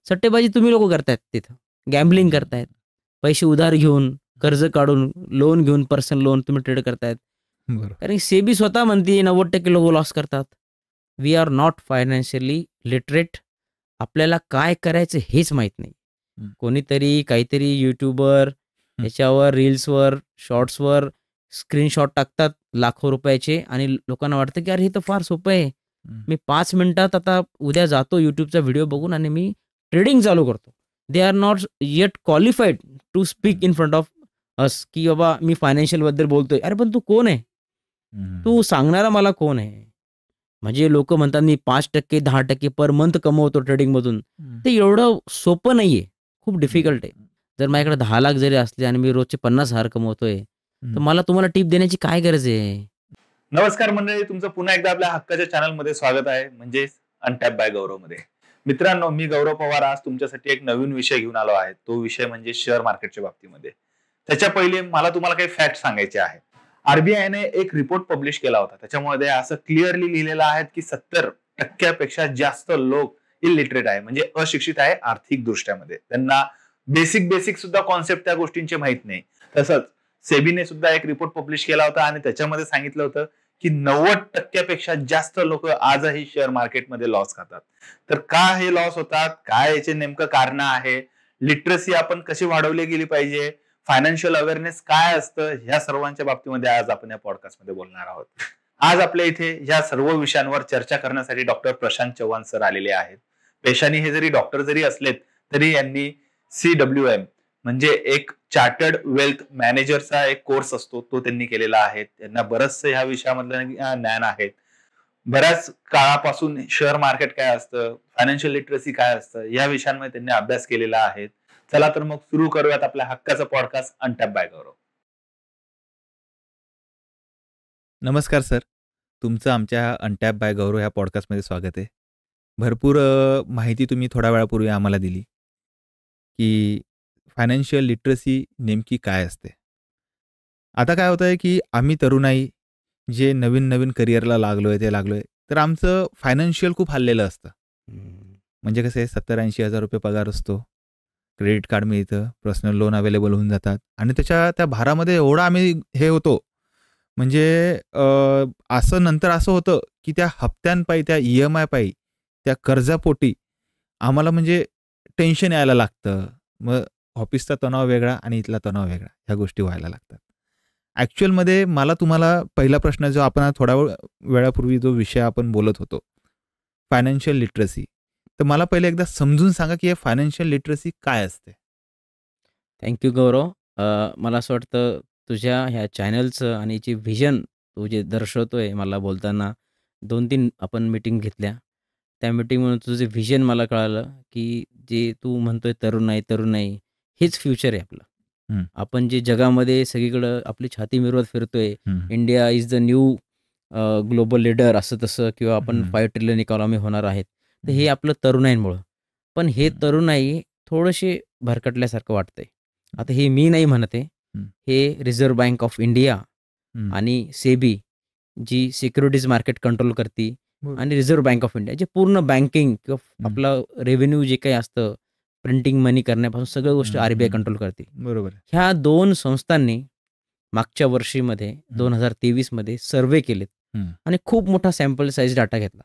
सट्टेबाजी तुम्ही लोक करतायत तिथं, गॅम्बलिंग करतायत, पैसे उधार घेऊन, कर्ज काढून, लोन घेऊन, पर्सनल लोन तुम्ही ट्रेड करतायत. बरोबर. कारण सेबी स्वतः म्हणते 90% लोक लॉस करतात. We are not financially literate. आपल्याला काय करायचं हेच माहीत नाही. कोणीतरी काहीतरी यूट्यूबर याच्यावर रील्सवर शॉर्ट्सवर स्क्रीनशॉट टाकतात लाखो रुपयाचे आणि लोकांना वाटतं की अरे हे तर फार सोपं आहे. मी 5 मिनिटात आता उद्या जातो यूट्यूबचा व्हिडिओ बघून आणि मी ट्रेडिंग चालू करतो. They are not yet qualified to speak in front of us की बाबा मी फायनान्शियलबद्दल बोलतोय. अरे पण तू कोण आहे? तू सांगणारा मला कोण आहे? म्हणजे लोक म्हणतात मी 5% 10% पर मंथ कमवतो ट्रेडिंगमधून. ते एवढं सोपं नाहीये, खूप डिफिकल्ट आहे. जर माझ्याकडे 10 लाख जरी असले आणि मी रोजचे 50,000 कमवतोय तर मला तुम्हाला टिप देण्याची काय गरज आहे? नमस्कार मंडळी, तुमचं पुन्हा एकदा आपल्या हक्काच्या चॅनलमध्ये स्वागत आहे, म्हणजेच अनटॅप बाय गौरवमध्ये. मित्रांनो, मी गौरव पवार आज तुमच्यासाठी एक नवीन विषय घेऊन आलो आहे. तो विषय म्हणजे शेअर मार्केटच्या बाबतीमध्ये. त्याच्या पहिले मला तुम्हाला काही फॅक्ट सांगायचे आहेत. आरबीआयने एक रिपोर्ट पब्लिश केला होता. त्याच्यामध्ये असं क्लिअरली लिहिलेलं आहे की 70% जास्त लोक इलिटरेट आहे, म्हणजे अशिक्षित आहे आर्थिक दृष्ट्यामध्ये. त्यांना बेसिक सुद्धा कॉन्सेप्ट त्या गोष्टींचे माहित नाही. तसंच सेबीने सुद्धा एक रिपोर्ट पब्लिश केला होता आणि त्याच्यामध्ये सांगितलं होतं की 90% जास्त लोक आजही शेअर मार्केटमध्ये लॉस खातात. तर का हे लॉस होतात, काय याचे नेमकं कारण आहे, लिटरसी आपण कशी वाढवली गेली पाहिजे, फायनान्शियल अवेअरनेस काय असतं, ह्या सर्वांच्या बाबतीमध्ये आज आपण या पॉडकास्टमध्ये बोलणार आहोत. आज आपल्या इथे या सर्व विषयांवर चर्चा करण्यासाठी डॉक्टर प्रशांत चव्हाण सर आलेले आहेत. पेशाने हे जरी डॉक्टर जरी असलेत तरी यांनी CWM म्हणजे एक चार्टर्ड वेल्थ मॅनेजरचा एक कोर्स असतो तो त्यांनी केलेला आहे. त्यांना बरंचसं ह्या विषयामधलं ज्ञान आहे. बऱ्याच काळापासून शेअर मार्केट काय असतं, फायनान्शियल लिटरसी काय असतं, या विषयांमध्ये त्यांनी अभ्यास केलेला आहे. चला तर मग सुरू करूयात आपल्या हक्काचा पॉडकास्ट अनटॅप बाय गौरव. नमस्कार सर, तुमचं आमच्या अनटॅप बाय गौरव ह्या पॉडकास्टमध्ये स्वागत आहे. भरपूर माहिती तुम्ही थोड्या वेळापूर्वी आम्हाला दिली की फायनान्शियल लिटरसी नेमकी काय असते. आता काय होतं आहे की आम्ही तरुणाई जे नवीन करिअरला लागलोय तर आमचं फायनान्शियल खूप हल्लेलं असतं. म्हणजे कसं आहे, 70-80 हजार रुपये पगार असतो, क्रेडिट कार्ड मिळतं, पर्सनल लोन अवेलेबल होऊन जातात आणि त्या भारामध्ये एवढा आम्ही हे होतो. म्हणजे नंतर असं होतं की त्या हप्त्यांपायी, त्या EMI पायी, त्या कर्जापोटी आम्हाला म्हणजे टेन्शन यायला लागतं. मग ऑफिसचा तणाव वेगळा आणि इथला तणाव वेगळा, ह्या गोष्टी व्हायला लागतात. ॲक्च्युअलमध्ये मला तुम्हाला पहिला प्रश्न जो आपण थोड्या वेळापूर्वी जो विषय आपण बोलत होतो, फायनान्शियल लिटरसी, तर मला पहिले एकदा समजून सांगा की हे फायनान्शियल लिटरसी काय असते. थँक्यू गौरव. मला असं वाटतं तुझ्या ह्या चॅनलचं आणि याची व्हिजन तू जे दर्शवतोय मला बोलताना 2-3 आपण मीटिंग घेतल्या. त्या मीटिंगमधून तुझं जे व्हिजन मला कळालं की जे तू म्हणतोय तरुणाई हेच फ्युचर आहे आपलं. आपण जे जगामध्ये सगळीकडं आपली छाती मिरवत फिरतोय, India is the new global leader असं तसं, किंवा आपण 5 ट्रिलियन इकॉनॉमी होणार आहेत, तर हे आपलं तरुणाईंमुळं. पण हे तरुणाई थोडेसे भरकटल्यासारखं वाटतंय. आता हे मी नाही म्हणत आहे, हे रिझर्व्ह बँक ऑफ इंडिया आणि सेबी जी सिक्युरिटीज मार्केट कंट्रोल करते आणि रिझर्व्ह बँक ऑफ इंडिया जे पूर्ण बँकिंग किंवा आपलं रेव्हेन्यू जे काही असतं, प्रिंटिंग मनी करण्यापासून सगळ्या गोष्टी RBI कंट्रोल करते. बरोबर. ह्या 2 संस्थांनी मागच्या वर्षीमध्ये 2023 मध्ये सर्वे केलेत आणि खूप मोठा सॅम्पल साईज डाटा घेतला.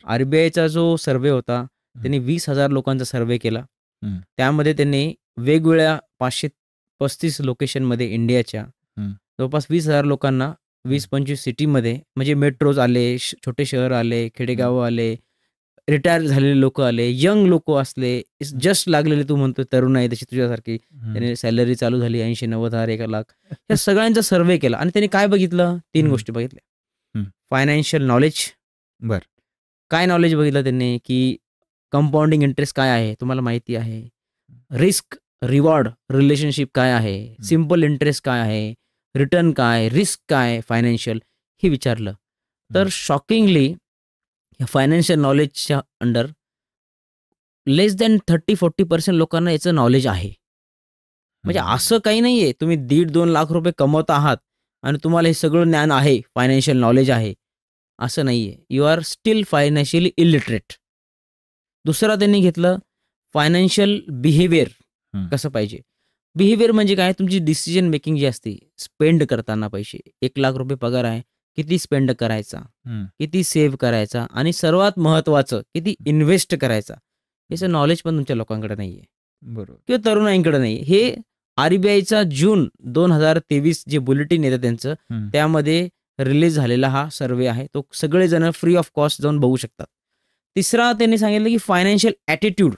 RBIचा जो सर्वे होता त्यांनी 20,000 लोकांचा सर्वे केला. त्यामध्ये त्यांनी वेगवेगळ्या 535 लोकेशनमध्ये इंडियाच्या जवळपास 20,000 लोकांना 20-25 सिटीमध्ये, म्हणजे मेट्रोज आले, छोटे शहर आले, खेडेगावं आले, रिटायर झालेले लोक आले, यंग लोक असले, जस्ट लागलेले, तू म्हणतो तरुणाई तशी तुझ्यासारखी, त्याने सॅलरी चालू झाली 80-90,000, 1 लाख, या सगळ्यांचा सर्वे केला आणि त्यांनी काय बघितलं, 3 गोष्टी बघितल्या. Financial knowledge. काय नॉलेज बघितलं त्यांनी की कंपाऊंडिंग इंटरेस्ट काय आहे तुम्हाला माहिती आहे, रिस्क रिवॉर्ड रिलेशनशिप काय आहे, सिम्पल इंटरेस्ट काय आहे, रिटर्न काय, रिस्क काय फायनान्शियल, हे विचारलं. तर शॉकिंगली फायनान्शियल नॉलेजच्या अंडर लेस दॅन 30-40% लोकांना याचं नॉलेज आहे. म्हणजे असं काही नाही आहे तुम्ही 1.5-2 लाख रुपये कमवत आहात आणि तुम्हाला हे सगळं ज्ञान आहे, फायनान्शियल नॉलेज आहे, असं नाही आहे. You are still financially illiterate. दुसरा त्यांनी घेतलं फायनान्शियल बिहेवियर कसं पाहिजे. बिहेवियर म्हणजे काय, तुमची डिसिजन मेकिंग जी असते, स्पेंड करताना पैसे, 1,00,000 रुपये पगार आहे, किती स्पेंड करायचा, किती सेव्ह करायचा, आणि सर्वात महत्वाचं किती इन्व्हेस्ट करायचा, याचं नॉलेज पण तुमच्या लोकांकडे नाहीये, बरोबर, किंवा तरुणांकडे नाही. हे RBIचा जून 2023 जे बुलेटिन येतं त्यांचं, त्यामध्ये रिलीज झालेला हा सर्वे आहे. तो सगळेजण फ्री ऑफ कॉस्ट जाऊन बघू शकतात. तिसरा त्यांनी सांगितलं की फायनान्शियल ॲटिट्यूड,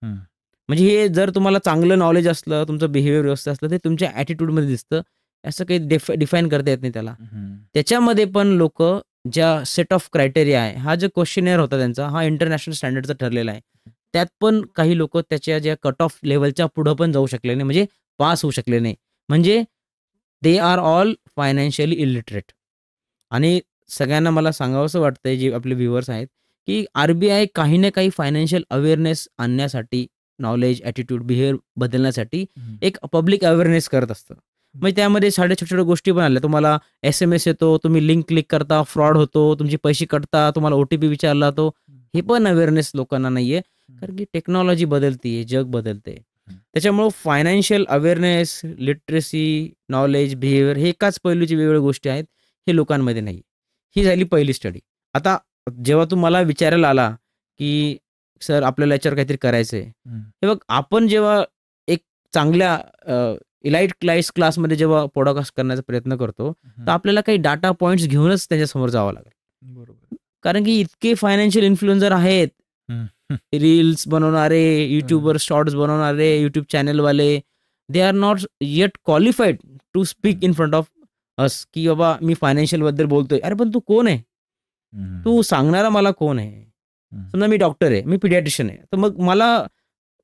म्हणजे हे जर तुम्हाला चांगलं नॉलेज असलं, तुमचं बिहेवियर व्यवस्थित असलं, ते तुमच्या ॲटिट्यूडमध्ये दिसतं. असं काही डिफाईन करता येत नाही त्याला. त्याच्यामध्ये पण लोक ज्या सेट ऑफ क्रायटेरिया आहे, हा जो क्वेश्चनेअर होता त्यांचा, हा इंटरनॅशनल स्टँडर्डचा ठरलेला आहे. त्यात पण काही लोक त्याच्या ज्या कट ऑफ लेवलच्या पुढं पण जाऊ शकले नाही, म्हणजे पास होऊ शकले नाही. म्हणजे they are all financially illiterate. आणि सगळ्यांना मला सांगावंसं वाटतंय, जे आपले व्ह्युअर्स आहेत, की RBI काही ना काही फायनान्शियल अवेअरनेस आणण्यासाठी, नॉलेज, ॲटिट्यूड, बिहेवियर बदलण्यासाठी एक पब्लिक अवेअरनेस करत असतं. म्हणजे त्यामध्ये साध्या छोट्या छोट्या गोष्टी पण आल्या. तुम्हाला SMS येतो, तुम्ही लिंक क्लिक करता, फ्रॉड होतो, तुमचे पैसे कटतात, तुम्हाला OTP विचारला तो, हे पण अवेअरनेस लोकांना नाहीये, कारण की टेक्नॉलॉजी बदलते, जग बदलते. त्याच्यामुळं financial awareness, literacy, knowledge, behaviour हे एकाच पैलूची वेगवेगळ्या गोष्टी आहेत, हे लोकांमध्ये नाही. ही झाली पहिली स्टडी. आता जेव्हा तू मला विचारायला आला की सर आपल्याला याच्यावर काहीतरी करायचंय, हे बघ, आपण जेव्हा एक चांगल्या इलाइट क्लासमध्ये जेव्हा पॉडकास्ट करण्याचा प्रयत्न करतो, तर आपल्याला काही डाटा पॉईंट्स घेऊनच त्याच्यासमोर जावं लागेल. बरोबर, कारण की इतके फायनान्शियल इन्फ्लुएन्सर आहेत, रील्स बनवणारे, युट्यूबर शॉर्ट्स बनवणारे, युट्यूब चॅनलवाले, they are not yet qualified to speak in front of us, की बाबा मी फायनान्शियल बद्दल बोलतोय. अरे पण तू कोण आहे, तू सांगणारा मला कोण आहे? समजा मी डॉक्टर आहे, मी पिडियाट्रिशियन आहे, तर मग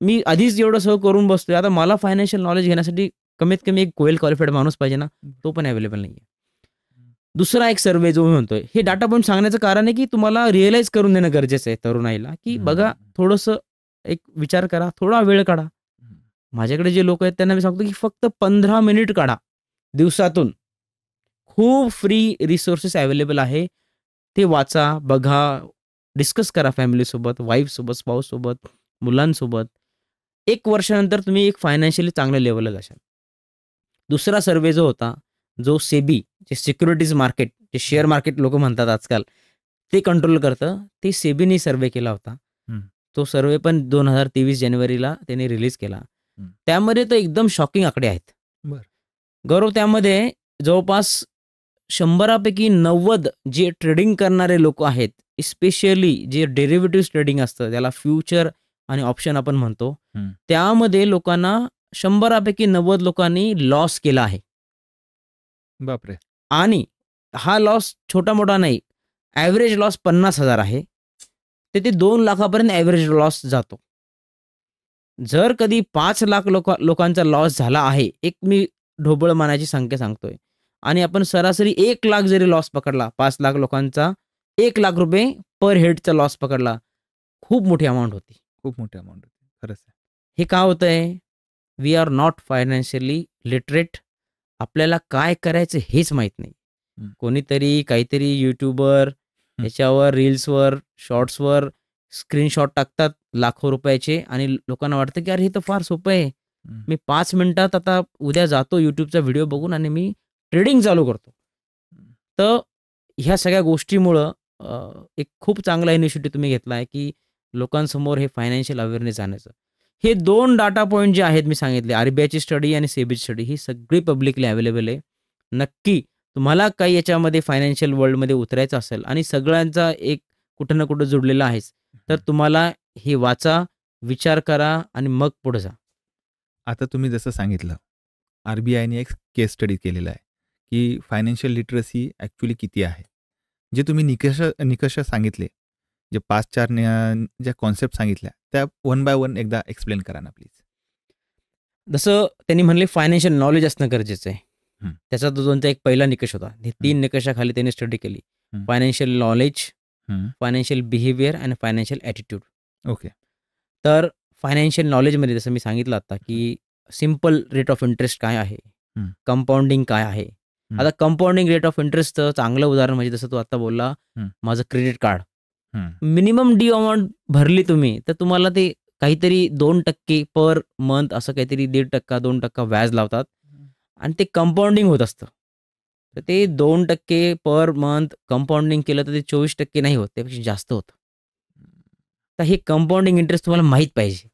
मी आधीच एवढं सगळं करून बसतोय, आता मला फायनान्शियल नॉलेज घेण्यासाठी कमीत कमी एक वेल क्वालिफाईड माणूस पाहिजे ना, तो पण अवेलेबल नाहीये. दुसरा एक सर्वे जो मी म्हणतोय, हे डाटा पॉईंट सांगण्याचं कारण आहे की तुम्हाला रिअलाइज करून देणं गरजेचं आहे तरुणाईला, की बघा, थोडंसं एक विचार करा, थोडा वेळ काढा. माझ्याकडे जे लोक आहेत त्यांना मी सांगतो की फक्त 15 मिनिट काढा दिवसातून. खूप फ्री रिसोर्सेस अवेलेबल आहे, ते वाचा, बघा, डिस्कस करा फॅमिलीसोबत, वाईफसोबत, स्पाऊससोबत, मुलांसोबत. 1 वर्षानंतर तुम्ही एक फायनान्शियली चांगल्या लेवलला जाशाल. दुसरा सर्वे जो होता, जो सेबी, जे सिक्युरिटीज मार्केट, जे शेअर मार्केट लोक म्हणतात आजकाल, ते कंट्रोल करतं, ते सेबीने सर्वे केला होता. तो सर्वे पण 2023 जानेवारीला त्यांनी रिलीज केला. त्यामध्ये तर एकदम शॉकिंग आकडे आहेत. गौरव, त्यामध्ये जवळपास 100पैकी 90 जे ट्रेडिंग करणारे लोक आहेत, स्पेशली जे डेरिव्हेटिव्ह ट्रेडिंग असतं, त्याला फ्युचर आणि ऑप्शन आपण म्हणतो, त्यामध्ये लोकांना 100पैकी 90 लोकांनी लॉस केला आहे. बापरे. आणि हा लॉस छोटा मोठा नाही, ॲव्हरेज लॉस 50,000 आहे, ते 2 लाखापर्यंत ॲव्हरेज लॉस जातो. जर कधी 5 लाख लोकांचा लॉस झाला आहे, एक मी ढोबळ मानाची संख्या सांगतोय, आणि आपण सरासरी 1 लाख जरी लॉस पकडला, 5 लाख लोकांचा 1 लाख रुपये पर हेडचा लॉस पकडला, खूप मोठी अमाऊंट होती. खूप मोठी अमाऊंट होती, खरंच आहे. हे का होतंय? We are not financially literate. आपल्याला काय करायचं हेच माहीत नाही. कोणीतरी काहीतरी यूट्यूबर याच्यावर, रील्सवर, शॉर्ट्सवर स्क्रीनशॉट टाकतात लाखो रुपयाचे, आणि लोकांना वाटतं की अरे हे तर फार सोपं आहे, मी 5 मिनिटात आता उद्या जातो यूट्यूबचा व्हिडिओ बघून आणि मी ट्रेडिंग चालू करतो. तर ह्या सगळ्या गोष्टीमुळं एक खूप चांगला इनिशिएटिव्ह तुम्ही घेतला आहे की लोकांसमोर हे फायनान्शियल अवेअरनेस आणायचं. हे 2 डाटा पॉईंट जे आहेत मी सांगितले, RBIची स्टडी आणि सेबीची स्टडी, ही सगळी पब्लिकली अवेलेबल आहे. नक्की तुम्हाला काही याच्यामध्ये फायनान्शियल वर्ल्डमध्ये उतरायचं असेल आणि सगळ्यांचा एक कुठं ना कुठं जुडलेला आहेच, तर तुम्हाला हे वाचा, विचार करा आणि मग पुढे जा. आता तुम्ही जसं सांगितलं, RBIने एक केस स्टडी केलेला आहे की फायनान्शियल लिटरसी ॲक्च्युली किती आहे. जे तुम्ही निकष सांगितले, जे 5-4 ज्या कॉन्सेप्ट सांगितल्या, त्या 1 बाय 1 एकदा एक्सप्लेन करा ना प्लीज. जसं त्यांनी म्हणले फायनान्शियल नॉलेज असणं गरजेचं आहे. त्याचा तो त्यांचा एक पहिला निकष होता. हे 3 निकषाखाली त्यांनी स्टडी केली. फायनान्शियल नॉलेज, फायनान्शियल बिहेवियर आणि फायनान्शियल ॲटिट्यूड. ओके. तर फायनान्शियल नॉलेजमध्ये जसं मी सांगितलं आता की सिम्पल रेट ऑफ इंटरेस्ट काय आहे, कंपाऊंडिंग काय आहे. आता कंपाऊंडिंग रेट ऑफ इंटरेस्टचं चांगलं उदाहरण म्हणजे जसं तू आता बोलला, माझं credit card, minimum due amount भरली तुम्ही तर तुम्हाला ते काहीतरी 2% पर मंथ असं काहीतरी 1.5% 2% व्याज लावतात आणि ते कंपाऊंडिंग होत असतं. तर ते 2% पर मंथ कंपाऊंडिंग केलं तर ते 24% नाही होत, त्यापेक्षा जास्त होतं. तर हे कंपाऊंडिंग इंटरेस्ट तुम्हाला माहीत पाहिजे.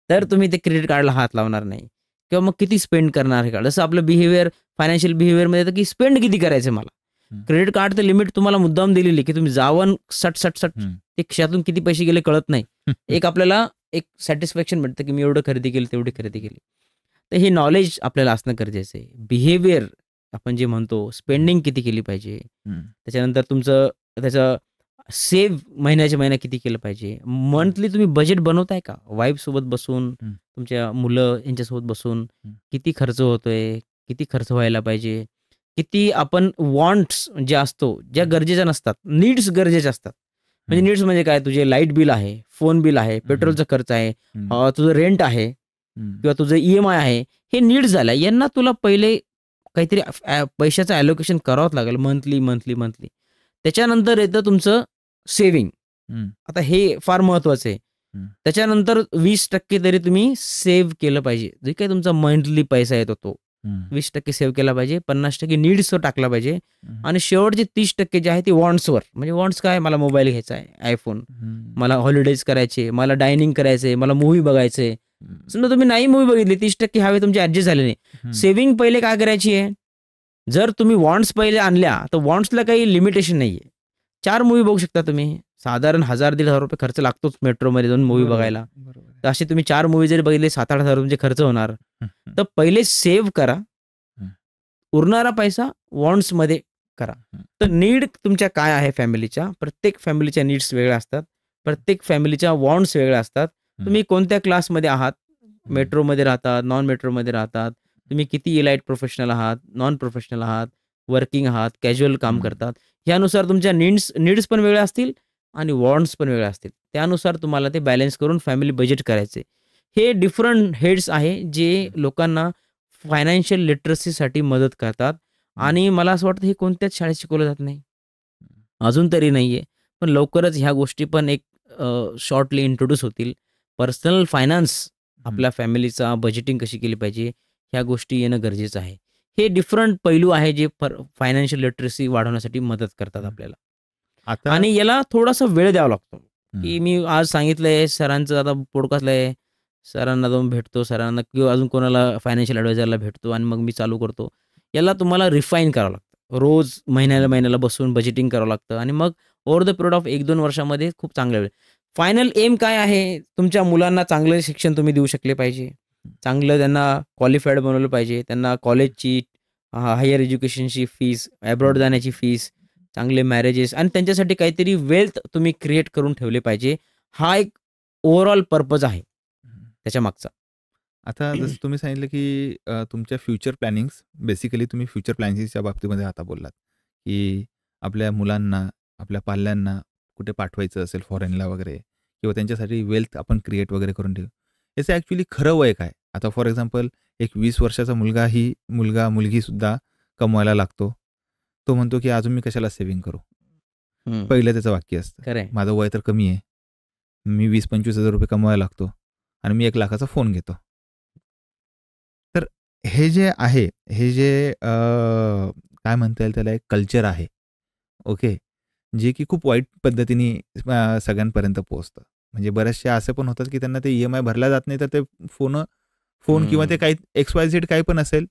तर तुम्ही ते क्रेडिट कार्डला हात लावणार नाही किंवा मग किती स्पेंड करणार हे कार्ड. जसं आपलं बिहेवियर फायनान्शियल बिहेवियरमध्ये येतं की स्पेंड किती करायचं मला. क्रेडिट कार्डचं लिमिट तुम्हाला मुद्दाम दिलेली की तुम्ही जावं सट ते क्षातून किती पैसे गेले कळत नाही. एक आपल्याला एक सॅटिस्फॅक्शन मिळतं की मी एवढं खरेदी केली तेवढी खरेदी केली. तर हे नॉलेज आपल्याला असणं गरजेचं आहे. बिहेवियर आपण जे म्हणतो स्पेंडिंग किती केली पाहिजे, त्याच्यानंतर तुमचं त्याचं सेव्ह महिन्याच्या महिना किती केलं पाहिजे. मंथली तुम्ही बजेट बनवताय का वाईफ सोबत बसून, तुमच्या मुलं यांच्यासोबत बसून किती खर्च होतोय, किती खर्च व्हायला पाहिजे, किती आपण वॉन्ट्स जे असतो ज्या गरजेच्या नसतात, नीड्स गरजेच्या असतात. म्हणजे नीड्स म्हणजे काय, तुझे लाईट बिल आहे, फोन बिल आहे, पेट्रोलचा खर्च आहे, तुझं रेंट आहे किंवा तुझं EMI आहे, हे नीड्स झाल्या. यांना तुला पहिले काहीतरी पैशाचं ॲलोकेशन करावंच लागेल मंथली. त्याच्यानंतर येतं तुमचं सेव्हिंग. आता हे फार महत्वाचं आहे. त्याच्यानंतर 20% तरी तुम्ही सेव्ह केलं पाहिजे. जे काही तुमचा मंथली पैसा येतो तो 20% सेव्ह केला पाहिजे, 50% नीड्सवर टाकला पाहिजे आणि शेवटचे 30% जे आहे ते वॉन्ट्सवर. म्हणजे वॉन्ट्स काय, मला मोबाईल घ्यायचा आहे, आयफोन, मला हॉलिडेज करायचे, मला डायनिंग करायचंय, मला मूव्ही बघायचंय. समजा तुम्ही नाही मूव्ही बघितली, 30% हवे तुमचे ऍडजस्ट झाले नाही. सेव्हिंग पहिले काय करायची आहे, जर तुम्ही वॉन्ट्स पहिले आणल्या तर वॉन्ट्सला काही लिमिटेशन नाहीये. 4 मूव्ही बघू शकता तुम्ही. साधारण 1000-1500 रुपये खर्च लागतोच मेट्रोमध्ये जाऊन मूव्ही बघायला. तर असे तुम्ही 4 मूव्ही जरी बघितले 7-8 हजार तुमचे खर्च होणार. तर पहिले सेव्ह करा, उरणारा पैसा वॉन्ट्समध्ये करा. तर नीड तुमच्या काय आहे फॅमिलीच्या, प्रत्येक फॅमिलीच्या नीड्स वेगळ्या असतात, प्रत्येक फॅमिलीच्या वॉन्ट्स वेगळ्या असतात. तुम्ही कोणत्या क्लासमध्ये आहात, मेट्रोमध्ये राहतात, नॉन मेट्रोमध्ये राहतात, तुम्ही किती इलाइट प्रोफेशनल आहात, नॉन प्रोफेशनल आहात, वर्किंग आहात, कॅज्युअल काम करतात, ह्यानुसार तुमच्या नीड्स पण वेगळ्या असतील आणि वॉन्ट्स पण वेगळ्या असतील. त्यानुसार तुम्हाला ते बॅलन्स करून फॅमिली बजेट करायचे. हे डिफरंट हेड्स आहे जे लोकांना फायनान्शियल लिटरसीसाठी मदत करतात आणि मला असं वाटतं हे कोणत्याच शाळेत शिकवलं जात नाही, अजून तरी नाहीये, पण लवकरच ह्या गोष्टी पण एक शॉर्टली इंट्रोड्यूस होतील. पर्सनल फायनान्स, आपल्या फॅमिलीचा बजेटिंग कशी केली पाहिजे, ह्या गोष्टी येणं गरजेचं आहे. हे डिफरंट पैलू आहे जे फायनान्शियल लिटरसी वाढवण्यासाठी मदत करतात आपल्याला. आता आणि याला थोडासा वेळ द्यावा लागतो. की मी आज सांगितलंय सरांचं, आता पॉडकास्टला आहे, सरांना जाऊन भेटतो, सरांना किंवा अजून कोणाला फायनान्शियल ॲडवायझरला भेटतो आणि मग मी चालू करतो. याला तुम्हाला रिफाईन करावं लागतं. रोज महिन्याला बसून बजेटिंग करावं लागतं आणि मग ओव्हर द पिरियड ऑफ 1-2 वर्षामध्ये खूप चांगलं वेळ. फायनल एम काय आहे, तुमच्या मुलांना चांगलं शिक्षण तुम्ही देऊ शकले पाहिजे, चांगलं त्यांना क्वालिफाईड बनवलं पाहिजे, त्यांना कॉलेजची हायर एज्युकेशनची फीस, अब्रॉड जाण्याची फीस, चांगले मॅरेजेस आणि त्यांच्यासाठी काहीतरी वेल्थ तुम्ही क्रिएट करून ठेवले पाहिजे. हा एक ओव्हरऑल पर्पज आहे त्याच्या मागचा. आता जसं तुम्ही सांगितलं की तुमच्या फ्युचर प्लॅनिंग्स, बेसिकली तुम्ही फ्युचर प्लॅनिंग्सच्या बाबतीमध्ये आता बोललात की आपल्या मुलांना, आपल्या पाल्यांना कुठे पाठवायचं असेल फॉरेनला वगैरे, किंवा त्यांच्यासाठी वेल्थ आपण क्रिएट वगैरे करून ठेवू. याचं ॲक्च्युली खरं वय काय? आता फॉर एक्झाम्पल एक 20 वर्षाचा मुलगीसुद्धा कमवायला लागतो. तो म्हणतो की अजून मी कशाला सेव्हिंग करू. पहिलं त्याचं वाक्य असतं, माझं वय तर कमी आहे, मी 20-25 हजार रुपये कमवायला लागतो आणि मी 1 लाखाचा फोन घेतो. तर हे जे आहे, हे जे काय म्हणता येईल त्याला, एक कल्चर आहे, ओके, जे की खूप वाईट पद्धतीने सगळ्यांपर्यंत पोहोचतं. म्हणजे बऱ्याचशा असं पण होतात की त्यांना ते EMI भरला जात नाही, तर ते फोन किंवा ते काही XYZ काही पण असेल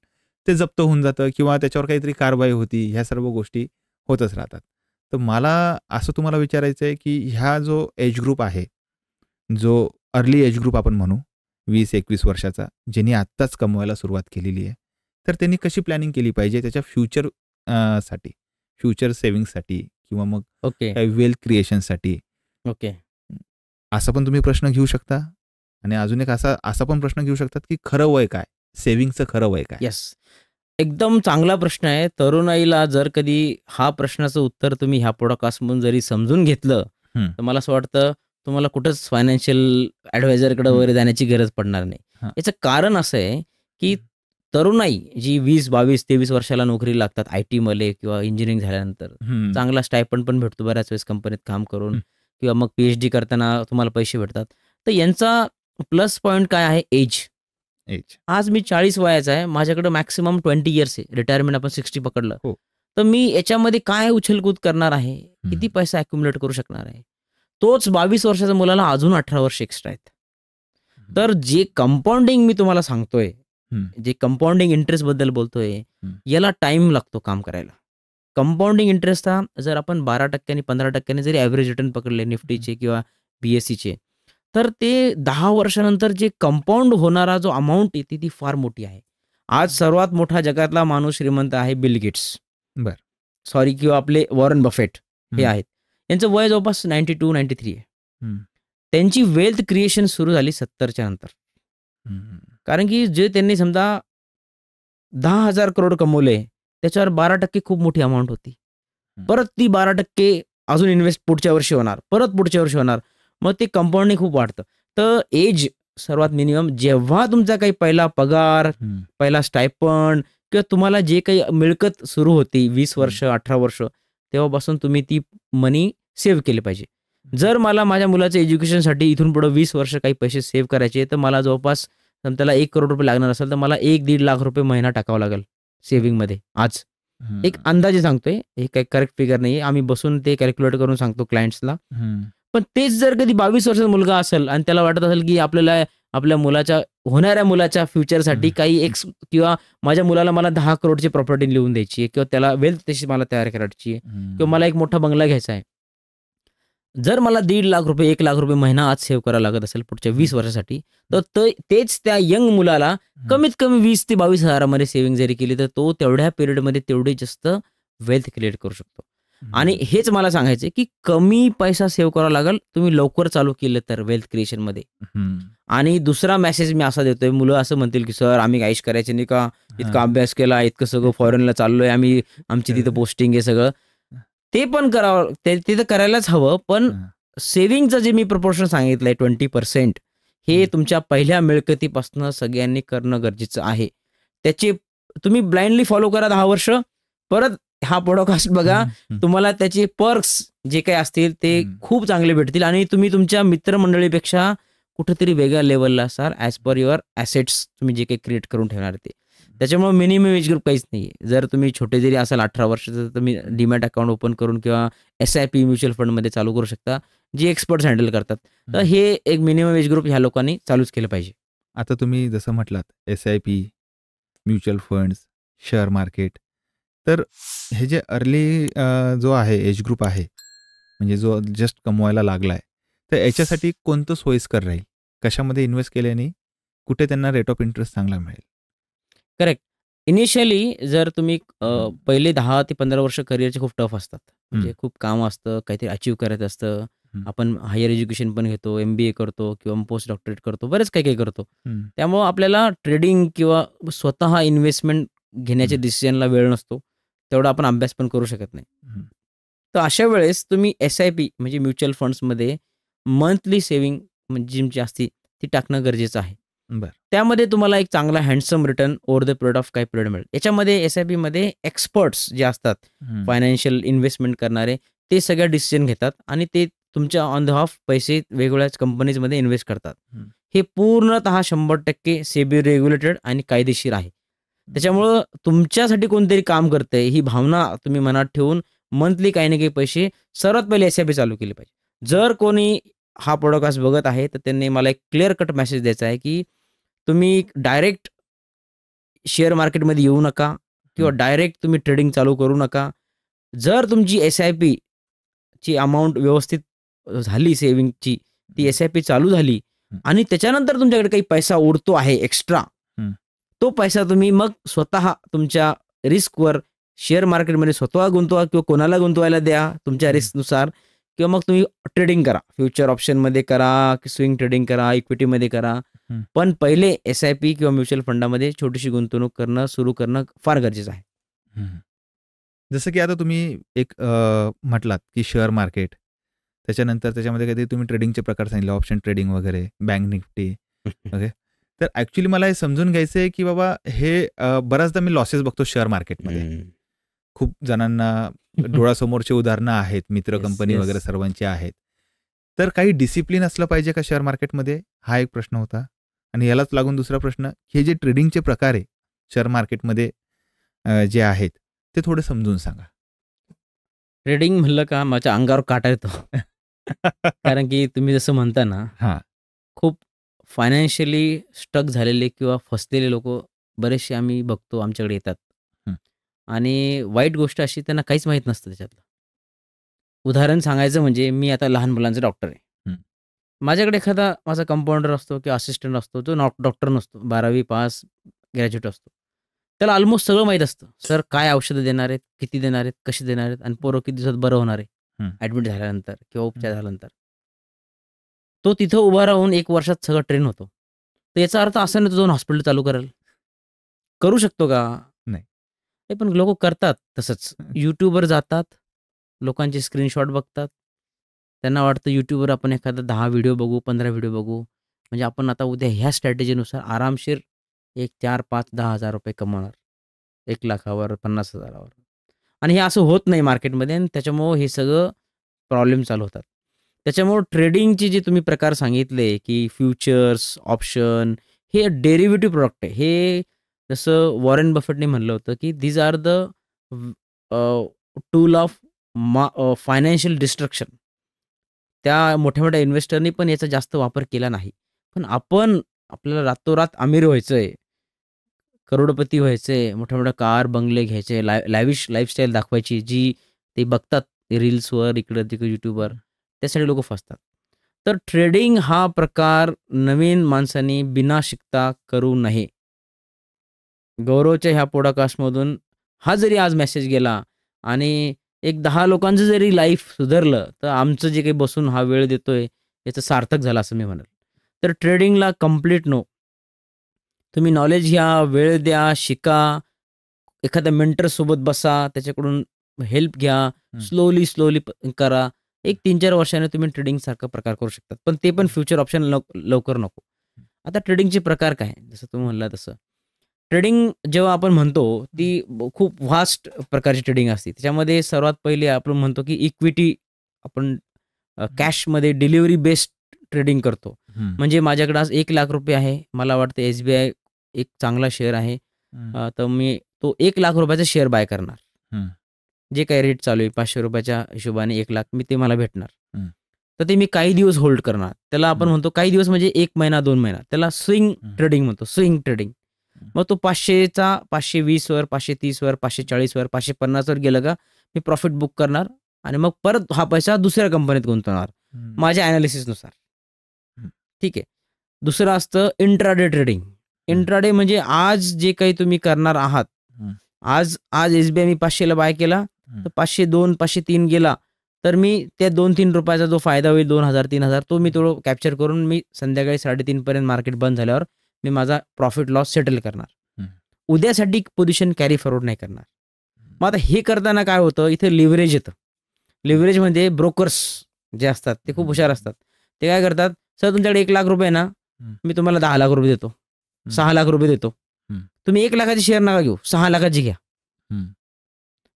ते जप्त होऊन जातं किंवा त्याच्यावर काहीतरी कारवाई होती. ह्या सर्व गोष्टी होतच राहतात. तर मला असं तुम्हाला विचारायचं आहे की ह्या जो एज ग्रुप आहे, जो अर्ली एज ग्रुप आपण म्हणू, 20-21 वर्षाचा, ज्यांनी आत्ताच कमवायला सुरुवात केलेली आहे, तर त्यांनी कशी प्लॅनिंग केली पाहिजे त्याच्या फ्युचर फ्युचर सेव्हिंगसाठी किंवा मग काही वेल्थ क्रिएशनसाठी? ओके, असा पण तुम्ही प्रश्न घेऊ शकता आणि अजून एक असा पण प्रश्न घेऊ शकतात की खरं वय काय, सेव्हिंगचं खरं वय काय? येस, एकदम चांगला प्रश्न आहे. तरुणाईला जर कधी हा प्रश्नाचं उत्तर तुम्ही ह्या पॉडकास्टमधून जरी समजून घेतलं, तर मला असं वाटतं तुम्हाला कुठंच फायनान्शियल ॲडवायझरकडे वगैरे जाण्याची गरज पडणार नाही. याचं कारण असं आहे की तरुणाई जी 20-22-23 वर्षाला नोकरी लागतात, IT मध्ये किंवा इंजिनिअरिंग झाल्यानंतर चांगला स्टायपंड पण भेटतो बऱ्याच वेळेस कंपनीत काम करून, किंवा मग PhD करताना तुम्हाला पैसे भेटतात. तर यांचा प्लस पॉईंट काय आहे? एज. आज मी 40 वयाचा आहे, माझ्याकडे मॅक्सिमम 20 इयर्स आहे. रिटायरमेंट आपण 60 पकडलं, तर मी याच्यामध्ये काय उछलकूद करणार आहे? किती पैसा अॅक्युमुलेट करू शकणार आहे? तोच 22 वर्षाच्या मुलाला अजून 18 वर्ष एक्स्ट्रा आहेत. तर जे कंपाऊंडिंग मी तुम्हाला सांगतोय, जे कंपाऊंडिंग इंटरेस्ट बद्दल बोलतोय, याला टाइम लागतो काम करायला. कंपाऊंडिंग इंटरेस्टचा जर आपण 12% 15% जरी ॲव्हरेज रिटर्न पकडले निफ्टीचे किंवा BSEचे, तर ते 10 वर्षानंतर जे कंपाऊंड होणारा जो अमाऊंट येते ती फार मोठी आहे. आज सर्वात मोठा जगातला माणूस श्रीमंत आहे बिल गेट्स. सॉरी, किंवा आपले वॉरन बफेट हे आहेत. यांचं वय जवळपास 92-93 आहे. त्यांची वेल्थ क्रिएशन सुरू झाली 70च्या नंतर. कारण की जे त्यांनी समजा 10,000 करोड कमवले, त्याच्यावर 12% खूप मोठी अमाऊंट होती. परत ती 12% अजून इन्व्हेस्ट पुढच्या वर्षी होणार, परत पुढच्या वर्षी होणार. मग ते कंपाऊंडिंग खूप वाढतं. तर एज सर्वात मिनिमम, जेव्हा तुमचा काही पहिला पगार, पहिला स्टायपंड किंवा तुम्हाला जे काही मिळकत सुरू होती 20 वर्ष 18 वर्ष, तेव्हापासून तुम्ही ती मनी सेव्ह केली पाहिजे. जर मला माझ्या मुलाच्या एज्युकेशनसाठी इथून पुढे 20 वर्ष काही पैसे सेव्ह करायचे, तर मला जवळपास त्याला 1 करोड रुपये लागणार असेल, तर मला 1-1.5 लाख रुपये महिना टाकावा लागेल सेव्हिंगमध्ये. आज एक अंदाजे सांगतोय, हे काही करेक्ट फिगर नाही. आम्ही बसून ते कॅल्क्युलेट करून सांगतो क्लायंट्सला. पण तेच जर कधी 22 वर्षाचा मुलगा असेल आणि त्याला वाटत असेल की आपल्याला आपल्या मुलाच्या होणाऱ्या मुलाच्या फ्युचरसाठी काही किंवा माझ्या मुलाला मला 10 करोडची प्रॉपर्टी लिहून द्यायची आहे, किंवा त्याला वेल्थ तशी मला तयार करायची आहे, किंवा मला एक मोठा बंगला घ्यायचा आहे. जर मला 1.5 लाख रुपये 1 लाख रुपये महिना आज सेव्ह करायला लागत असेल पुढच्या 20 वर्षासाठी, तर तेच त्या यंग मुलाला कमीत कमी 20 ते 22 हजारामध्ये सेव्हिंग जरी केली, तर तो तेवढ्या पिरियडमध्ये तेवढे जास्त वेल्थ क्रिएट करू शकतो. आणि हेच मला सांगायचं की कमी पैसा सेव्ह करावा लागेल तुम्ही लवकर चालू केलं तर वेल्थ क्रिएशनमध्ये. आणि दुसरा मेसेज मी असा देतोय, मुलं असं म्हणतील की सर आम्ही काहीच करायचे नाही का, इतका अभ्यास केला, इतकं सगळं फॉरेनला चाललोय आम्ही, आमची तिथं पोस्टिंग आहे सगळं. ते पण करावं, ते तर करायलाच हवं. पण सेव्हिंगचं जे मी प्रपोर्शन सांगितलंय 20%, हे तुमच्या पहिल्या मिळकतीपासून सगळ्यांनी करणं गरजेचं आहे. त्याचे तुम्ही ब्लाइंडली फॉलो करा 10 वर्ष, परत हा पॉडकास्ट बघा, तुम्हाला त्याचे पर्क्स जे काही असतील ते खूप चांगले भेटतील आणि तुम्ही तुमच्या मित्रमंडळीपेक्षा कुठेतरी वेगळ्या लेवलला असाल ॲज पर युअर ॲसेट्स तुम्ही जे काही क्रिएट करून ठेवणार ते. त्याच्यामुळे मिनिमम एज ग्रुप काहीच नाही आहे. जर तुम्ही छोटे जरी असाल 18 वर्षाचं, तर तुम्ही डीमॅट अकाउंट ओपन करून किंवा SIP म्युच्युअल फंडमध्ये चालू करू शकता, जे एक्सपर्ट्स हँडल करतात. तर हे एक मिनिमम एज ग्रुप ह्या लोकांनी चालूच केलं पाहिजे. आता तुम्ही जसं म्हटलात SIP, mutual funds, share market, तर हे जे अर्ली जो आहे एज ग्रुप आहे, म्हणजे जो जस्ट कमवायला लागला आहे, तर याच्यासाठी कोणतं सोयीस्कर राहील? कशामध्ये इन्व्हेस्ट केल्याने कुठे त्यांना रेट ऑफ इंटरेस्ट चांगला मिळेल? करेक्ट. इनिशियली जर तुम्ही पहिले 10 ते 15 वर्ष करिअरचे खूप टफ असतात. म्हणजे खूप काम असतं, काहीतरी अचीव्ह करायचं असतं. आपण हायर एज्युकेशन पण घेतो, MBA करतो किंवा पोस्ट डॉक्टरेट करतो, बरेच काही काही करतो. त्यामुळं आपल्याला ट्रेडिंग किंवा स्वतः इन्व्हेस्टमेंट घेण्याच्या डिसिजनला वेळ नसतो, तेवढा आपण अभ्यास पण करू शकत नाही. तर अशा वेळेस तुम्ही SIP म्हणजे म्युच्युअल फंड्समध्ये मंथली सेव्हिंग म्हणजे जी असते ती टाकणं गरजेचं आहे. त्यामध्ये तुम्हाला एक चांगला handsome return over the period of काही पिरियड मिळेल. याच्यामध्ये SIP मध्ये एक्सपर्ट्स जे असतात, फायनान्शियल इन्व्हेस्टमेंट करणारे, ते सगळ्या डिसिजन घेतात आणि ते तुमच्या ऑन द हाफ पैसे वेगवेगळ्या कंपनीजमध्ये इन्व्हेस्ट करतात. हे पूर्णतः 100% सेबी रेग्युलेटेड आणि कायदेशीर आहे. त्याच्यामुळं तुमच्यासाठी कोणतरी काम करतंय ही भावना तुम्ही मनात ठेवून मंथली काही ना काही पैसे सर्वात पहिले SIP चालू केले पाहिजे. जर कोणी हा पॉडकास्ट बघत आहे तर त्यांनी मला एक क्लिअर कट मेसेज द्यायचा आहे की तुम्ही डायरेक्ट शेअर मार्केटमध्ये येऊ नका किंवा डायरेक्ट तुम्ही ट्रेडिंग चालू करू नका. जर तुमची SIP ची अमाऊंट व्यवस्थित झाली, सेव्हिंगची ती SIP चालू झाली आणि त्याच्यानंतर तुमच्याकडे काही पैसा उरतो आहे एक्स्ट्रा, तो पैसा तुम्ही मग स्वतः तुमच्या रिस्कवर शेअर मार्केटमध्ये स्वतः गुंतवा किंवा कोणाला गुंतवायला द्या तुमच्या रिस्कनुसार, किंवा मग तुम्ही ट्रेडिंग करा, फ्युचर ऑप्शनमध्ये करा, स्विंग ट्रेडिंग करा, इक्विटीमध्ये करा. पण पहिले SIP किंवा म्युच्युअल फंडामध्ये छोटीशी गुंतवणूक करणं सुरू करणं फार गरजेचं आहे. जसं की आता तुम्ही एक म्हटलात की शेअर मार्केट, त्याच्यानंतर त्याच्यामध्ये काहीतरी तुम्ही ट्रेडिंगचे प्रकार सांगितले, ऑप्शन ट्रेडिंग वगैरे, बँक निफ्टी ओके. तर ॲक्च्युली मला हे समजून घ्यायचं आहे की बाबा हे बऱ्याचदा मी लॉसेस बघतो शेअर मार्केटमध्ये. खूप जणांना डोळ्यासमोरचे उदाहरणं आहेत, मित्र कंपनी वगैरे सर्वांची आहेत. तर काही डिसिप्लिन असलं पाहिजे का शेअर मार्केटमध्ये, हा एक प्रश्न होता. आणि यालाच लागून दुसरा प्रश्न, हे जे ट्रेडिंगचे प्रकार आहे शेअर मार्केटमध्ये जे आहेत, ते थोडे समजून सांगा. ट्रेडिंग म्हणलं का माझ्या अंगावर काटा येतो. कारण की तुम्ही जसं म्हणता ना, हां. खूप फायनान्शियली स्टक झालेले किंवा फसलेले लोकं बरेचसे आम्ही बघतो आमच्याकडे येतात. हं. आणि वाईट गोष्ट अशी, त्यांना काहीच माहीत नसतं त्याच्यातलं. उदाहरण सांगायचं म्हणजे मी आता लहान मुलांचा डॉक्टर आहे. हं. माझ्याकडे एखादा माझा कंपाऊंडर असतो किंवा असिस्टंट असतो, जो डॉक्टर नसतो, 12वी पास ग्रॅज्युएट असतो. त्याला ऑलमोस्ट सगळं माहीत असतं. सर काय औषधं देणार आहेत, किती देणार आहेत, कशी देणार आहेत आणि पोरं किती दिवसात बरं होणार आहे हं. ॲडमिट झाल्यानंतर किंवा उपचार हं. झाल्यानंतर. तो तिथं उभा राहून 1 वर्षात सगळं ट्रेन होतो. तर याचा अर्थ असा नाही तो जाऊन हॉस्पिटल चालू करेल. करू शकतो का? नाही. नाही, पण लोकं करतात तसंच. YouTubeवर जातात, लोकांचे स्क्रीनशॉट बघतात. त्यांना वाटतं YouTubeवर आपण एखादा 10 व्हिडिओ बघू, 15 व्हिडिओ बघू. म्हणजे आपण आता उद्या ह्या स्ट्रॅटेजीनुसार आरामशीर एक 4, 5, 10,000 रुपये कमवणार. 1,00,000वर, 50,000वर. आणि हे असं होत नाही मार्केटमध्ये आणि त्याच्यामुळं हे सगळं प्रॉब्लेम चालू होतात. त्याच्यामुळं ट्रेडिंगचे जे तुम्ही प्रकार सांगितले, की फ्युचर्स, ऑप्शन, हे डेरिव्हेटिव्ह प्रॉडक्ट आहे. हे जसं वॉरेन बफेटने म्हणलं होतं, की "these are the tool of financial destruction." त्या मोठ्या-मोठ्या इन्व्हेस्टरनी पण याचा जास्त वापर केला नाही. पण आपल्याला रातोरात अमीर व्हायचंय, करोडपती व्हायचंय, मोठ्या-मोठ्या कार, बंगले घ्यायचे, लॅविश लाईफस्टाईल दाखवायची, जी ते बघतात रील्सवर, इकडं-तिकडं YouTubeवर, त्यासाठी लोकं फसतात. तर ट्रेडिंग हा प्रकार नवीन माणसांनी बिना शिकता करू नये. गौरवच्या ह्या पॉडकास्टमधून हा जरी आज मेसेज गेला आणि एक 10 लोकांचं जरी लाईफ सुधारलं, तर आमचं जे काही बसून हा वेळ देतोय, याचं सार्थक झालं असं मी म्हणेल. तर ट्रेडिंगला कंप्लीट नो. तुम्ही नॉलेज घ्या, वेळ द्या, शिका. एखाद्या मेंटरसोबत बसा, त्याच्याकडून हेल्प घ्या. स्लोली करा. एक 3-4 वर्षाने तुम्ही ट्रेडिंगसारखा प्रकार करू शकतात. पण ते पण फ्युचर ऑप्शन लवकर नको. आता ट्रेडिंगचे प्रकार काय आहे? जसं तुम्ही म्हणला तसं. ट्रेडिंग जेव्हा आपण म्हणतो, ती खूप व्हास्ट प्रकारची ट्रेडिंग असते. त्याच्यामध्ये सर्वात पहिले आपण म्हणतो, की इक्विटी आपण कॅशमध्ये डिलिव्हरी बेस्ड ट्रेडिंग करतो. म्हणजे माझ्याकडे आज ₹1,00,000 आहे. मला वाटतं SBI एक चांगला शेअर आहे. तर मी तो ₹1,00,000 शेअर बाय करणार. जे काही रेट चालू आहे ₹500 हिशोबाने 1,00,000 मी ते मला भेटणार. तर ते मी काही दिवस होल्ड करणार. त्याला आपण म्हणतो काही दिवस म्हणजे 1 महिना, 2 महिना. त्याला स्विंग ट्रेडिंग म्हणतो, स्विंग ट्रेडिंग. मग तो 500चा 520वर, 530वर, 540वर, 550वर गेलं का मी प्रॉफिट बुक करणार आणि मग परत हा पैसा दुसऱ्या कंपनीत गुंतवणार माझ्या ॲनालिसिसनुसार. ठीक आहे. दुसरं असतं इंट्राडे ट्रेडिंग. इंट्राडे म्हणजे आज जे काही तुम्ही करणार आहात, आज SBI मी 500ला बाय केला, तर 502, 503 गेला, तर मी त्या ₹2-3 जो फायदा होईल 2,000, 3,000 तो मी थोडं कॅप्चर करून मी संध्याकाळी 3:30 पर्यंत मार्केट बंद झाल्यावर मी माझा प्रॉफिट लॉस सेटल करणार. उद्यासाठी पोझिशन कॅरी फॉरवर्ड नाही करणार. मग आता हे करताना काय होतं, इथे लिव्हरेज येतं. लिव्हरेजमध्ये ब्रोकर्स जे असतात ते खूप हुशार असतात. ते काय करतात, सर तुमच्याकडे ₹1,00,000 आहे ना, मी तुम्हाला ₹10,00,000 देतो, ₹6,00,000 देतो. तुम्ही 1,00,000चे शेअर नका घेऊ, 6,00,000चे घ्या.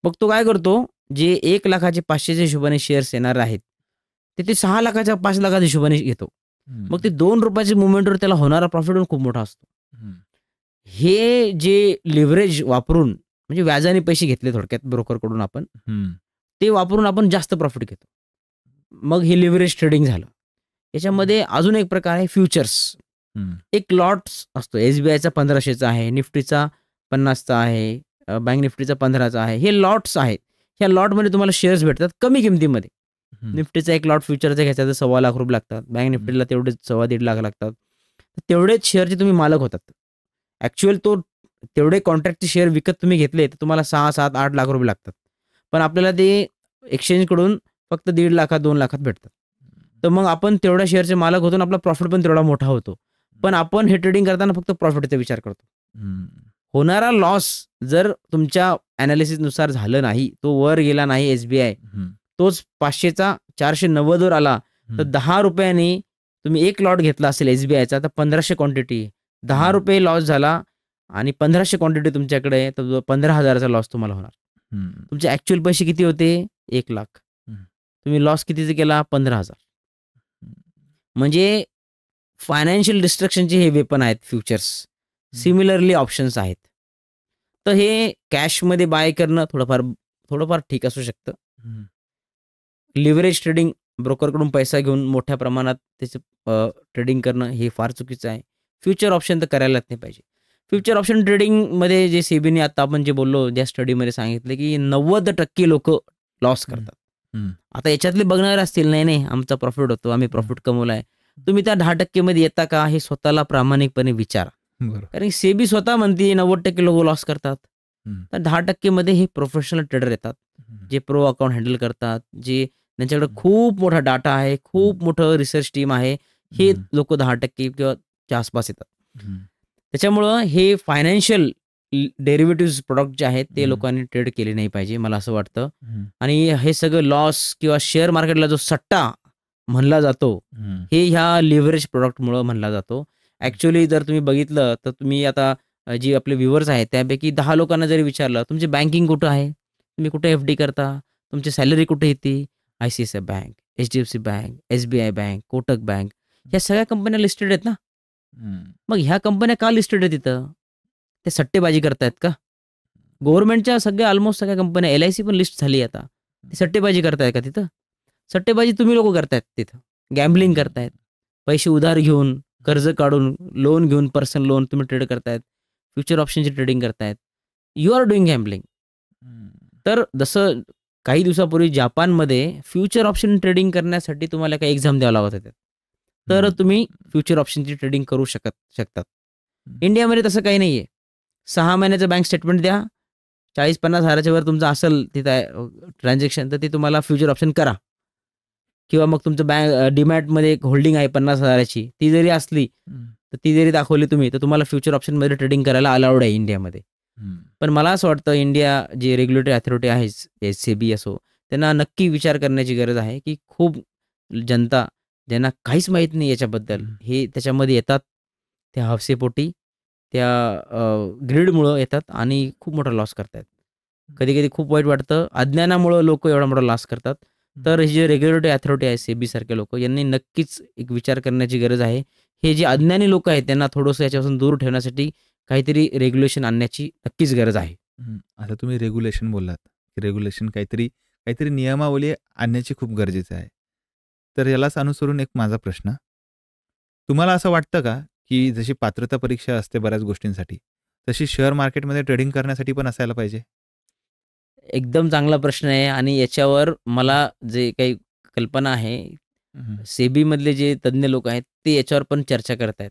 मग तो काय करतो, जे 1,00,000चे 500च्या हिशोबाने शेअर्स येणार आहेत, ते 6,00,000च्या 5,00,000च्या हिशोबाने घेतो. मग ते ₹2चे मुवमेंटवर त्याला होणारा प्रॉफिट पण खूप मोठा असतो. हे जे लिव्हरेज वापरून म्हणजे व्याजाने पैसे घेतले थोडक्यात ब्रोकरकडून आपण, ते वापरून आपण जास्त प्रॉफिट घेतो. मग हे लिव्हरेज ट्रेडिंग झालं. याच्यामध्ये अजून एक प्रकार आहे फ्युचर्स. एक लॉट्स असतो. SBIचा 1500चा आहे, निफ्टीचा 50चा आहे, बँक निफ्टीचा 15चा आहे. हे लॉट्स आहेत. ह्या लॉटमध्ये तुम्हाला शेअर्स भेटतात कमी किमतीमध्ये. निफ्टीचा एक लॉट फ्युचरचा घ्यायचा तर ₹1,25,00,000 लागतात. बँक निफ्टीला तेवढेच ₹1,15,00,000 लागतात. तेवढेच शेअरचे तुम्ही मालक होतात. ॲक्च्युअल तेवढे कॉन्ट्रॅक्टचे शेअर विकत तुम्ही घेतले तर तुम्हाला 6, 7, ₹8,00,000 लागतात. पण आपल्याला ते एक्सचेंजकडून फक्त 1,50,000 2,00,000 भेटतात. तर मग आपण तेवढ्या शेअरचे मालक होतो आणि आपला प्रॉफिट पण तेवढा मोठा होतो. पण आपण हे ट्रेडिंग करताना फक्त प्रॉफिटचा विचार करतो. होणारा लॉस जर तुमच्या ॲनालिसिसनुसार झालं नाही, तो वर गेला नाही SBI, तोच 500चा 490वर आला, तर ₹10 तुम्ही एक लॉट घेतला असेल SBIचा, तर 1500 क्वांटिटी, ₹10 लॉस झाला आणि 1500 क्वांटिटी तुमच्याकडे आहे, तर 15,000चा लॉस तुम्हाला होणार. तुमचे ॲक्च्युअल पैसे किती होते? 1,00,000. तुम्ही लॉस कितीचा केला? 15,000. म्हणजे फायनान्शियल डिस्ट्रक्शनचे हे वेपन आहेत फ्युचर्स. सिमिलरली ऑप्शन्स आहेत. तर हे कॅशमध्ये बाय करणं थोडंफार ठीक असू शकतं. लिव्हरेज ट्रेडिंग, ब्रोकरकडून पैसा घेऊन मोठ्या प्रमाणात त्याचं ट्रेडिंग करणं हे फार चुकीचं आहे. फ्युचर ऑप्शन तर करायलाच नाही पाहिजे. फ्युचर ऑप्शन ट्रेडिंगमध्ये जे सेबीने आता आपण जे बोललो, ज्या स्टडीमध्ये सांगितलं की 90% लोक लॉस करतात. आता याच्यातले बघणारे असतील, नाही आमचा प्रॉफिट होतो, आम्ही प्रॉफिट कमवला आहे. तुम्ही त्या 10% मध्ये येता का हे स्वतःला प्रामाणिकपणे विचारा. कारण सेबी स्वतः म्हणते 90% लोक लॉस करतात. तर 10% मध्ये हे प्रोफेशनल ट्रेडर येतात, जे प्रो अकाउंट हँडल करतात, जे त्यांच्याकडे खूप मोठा डाटा आहे, खूप मोठं रिसर्च टीम आहे. हे लोक 10% किंवा च्या आसपास येतात. त्याच्यामुळं हे फायनान्शियल डेरिव्हेटिव्ह प्रोडक्ट जे आहेत ते लोकांनी ट्रेड केले नाही पाहिजे, मला असं वाटतं. आणि हे सगळं लॉस किंवा शेअर मार्केटला जो सट्टा म्हणला जातो, हे ह्या लिव्हरेज प्रोडक्टमुळं म्हणला जातो. ॲक्च्युअली जर तुम्ही बघितलं तर तुम्ही आता जी आपले व्ह्युअर्स आहेत त्यापैकी 10 लोकांना जरी विचारलं, तुमची बँकिंग कुठं आहे, तुम्ही कुठे FD करता, तुमची सॅलरी कुठे येते, ICICI bank, HDFC bank, SBI bank, Kotak bank, ह्या सगळ्या कंपन्या लिस्टेड आहेत ना. मग ह्या कंपन्या का लिस्टेड आहेत तिथं? ते सट्टेबाजी करतायत का? गव्हर्नमेंटच्या ऑलमोस्ट सगळ्या कंपन्या, LIC पण लिस्ट झाली आता. ते सट्टेबाजी करतायत का तिथं? सट्टेबाजी तुम्ही लोक करतायत तिथं. गॅम्बलिंग करतायत, पैसे उधार घेऊन, कर्ज काढून, लोन घेऊन, पर्सनल लोन तुम्ही ट्रेड करतायत, फ्युचर ऑप्शनची ट्रेडिंग करतायत. You are doing gambling. तर जसं काही दिवसापूर्वी जापानमध्ये फ्युचर ऑप्शन ट्रेडिंग करण्यासाठी तुम्हाला काही एक्झाम द्यावं लागत होत्या, तर तुम्ही फ्युचर ऑप्शनची ट्रेडिंग करू शकतात. इंडियामध्ये तसं काही नाही आहे. 6 महिन्याचं बँक स्टेटमेंट द्या, 40-50 हजाराच्या वर तुमचं असेल तिथं ट्रान्झॅक्शन, तर ते तुम्हाला फ्युचर ऑप्शन करा. किंवा मग तुमचं डीमॅटमध्ये एक होल्डिंग आहे 50 हजाराची, ती जरी असली तर ती जरी दाखवली तुम्ही, तर तुम्हाला फ्युचर ऑप्शनमध्ये ट्रेडिंग करायला अलाउड आहे इंडियामध्ये. पण मला असं वाटतं इंडिया जे रेग्युलेटरी अथॉरिटी आहे, सेबी असो, त्यांना नक्की विचार करण्याची गरज आहे की खूप जनता ज्यांना काहीच माहीत नाही याच्याबद्दल, हे त्याच्यामध्ये येतात त्या हौसेपोटी, त्या ग्रीडमुळं येतात आणि खूप मोठा लॉस करतात. कधी खूप वाईट वाटतं, अज्ञानामुळं लोक एवढा मोठा लॉस करतात. तर हे जे रेग्युलेटरी अथॉरिटी आहे, सेबी सारखे लोक, यांनी नक्कीच एक विचार करण्याची गरज आहे. हे जे अज्ञानी लोक आहेत त्यांना थोडंसं याच्यापासून दूर ठेवण्यासाठी काहीतरी रेग्युलेशन आणण्याची नक्कीच गरज आहे. आता तुम्ही रेग्युलेशन बोललात की रेग्युलेशन काहीतरी नियमावली आणण्याची खूप गरजेचं आहे. तर यालाच अनुसरून एक माझा प्रश्न, तुम्हाला असं वाटतं का की जशी पात्रता परीक्षा असते बऱ्याच गोष्टींसाठी, तशी शेअर मार्केटमध्ये ट्रेडिंग करण्यासाठी पण असायला पाहिजे? एकदम चांगला प्रश्न आहे आणि याच्यावर मला जे काही कल्पना आहे, सेबीमधले जे तज्ज्ञ लोक आहेत ते याच्यावर पण चर्चा करतायत.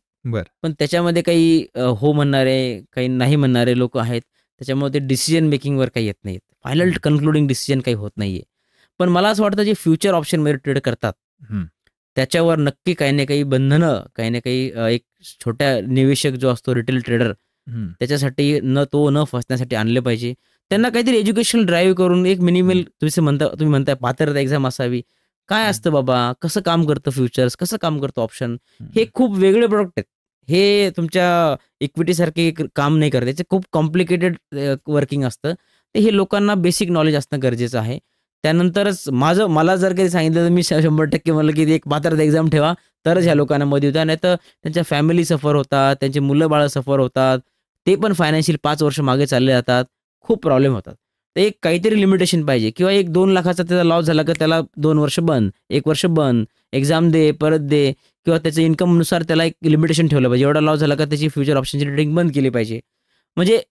पण त्याच्यामध्ये काही हो म्हणणारे, काही नाही म्हणणारे लोक आहेत. त्याच्यामुळे ते डिसिजन मेकिंगवर काही येत नाहीत. फायनल कन्क्लुडिंग डिसिजन काही होत नाहीये. पण मला असं वाटतं जे फ्युचर ऑप्शनमध्ये ट्रेड करतात, त्याच्यावर नक्की काही ना काही बंधनं, काही ना काही एक छोट्या निवेशक जो असतो रिटेल ट्रेडर, त्याच्यासाठी न फसण्यासाठी आणले पाहिजे. त्यांना काहीतरी एज्युकेशनल ड्राईव्ह करून एक मिनिमल तुम्ही म्हणताय पात्रता एक्झाम असावी. काय असतं बाबा, कसं काम करतं फ्युचर्स, कसं काम करतं ऑप्शन, हे खूप वेगळे प्रोडक्ट आहेत. हे तुमच्या इक्विटीसारखे काम नाही करत, याचे खूप कॉम्प्लिकेटेड वर्किंग असतं. ते हे लोकांना बेसिक नॉलेज असणं गरजेचं आहे. त्यानंतरच मला जर काही सांगितलं तर मी 100% म्हणलं की एक पात्रता एक्झाम ठेवा, तरच ह्या लोकांना मध्ये होता. नाही तर त्यांच्या फॅमिली सफर होतात, त्यांचे मुलं बाळं सफर होतात, ते पण फायनान्शियल 5 वर्ष मागे चालले जातात, खूप प्रॉब्लेम होतात. तर एक काहीतरी लिमिटेशन पाहिजे किंवा 1-2 लाखाचा त्याचा लॉस झाला की त्याला 2 वर्ष बंद, 1 वर्ष बंद, एक्झाम दे, परत दे, किंवा त्याच्या इन्कमनुसार त्याला एक लिमिटेशन ठेवलं पाहिजे. एवढा लॉस झाला का त्याची फ्युचर ऑप्शनची ट्रेडिंग बंद केली पाहिजे. म्हणजे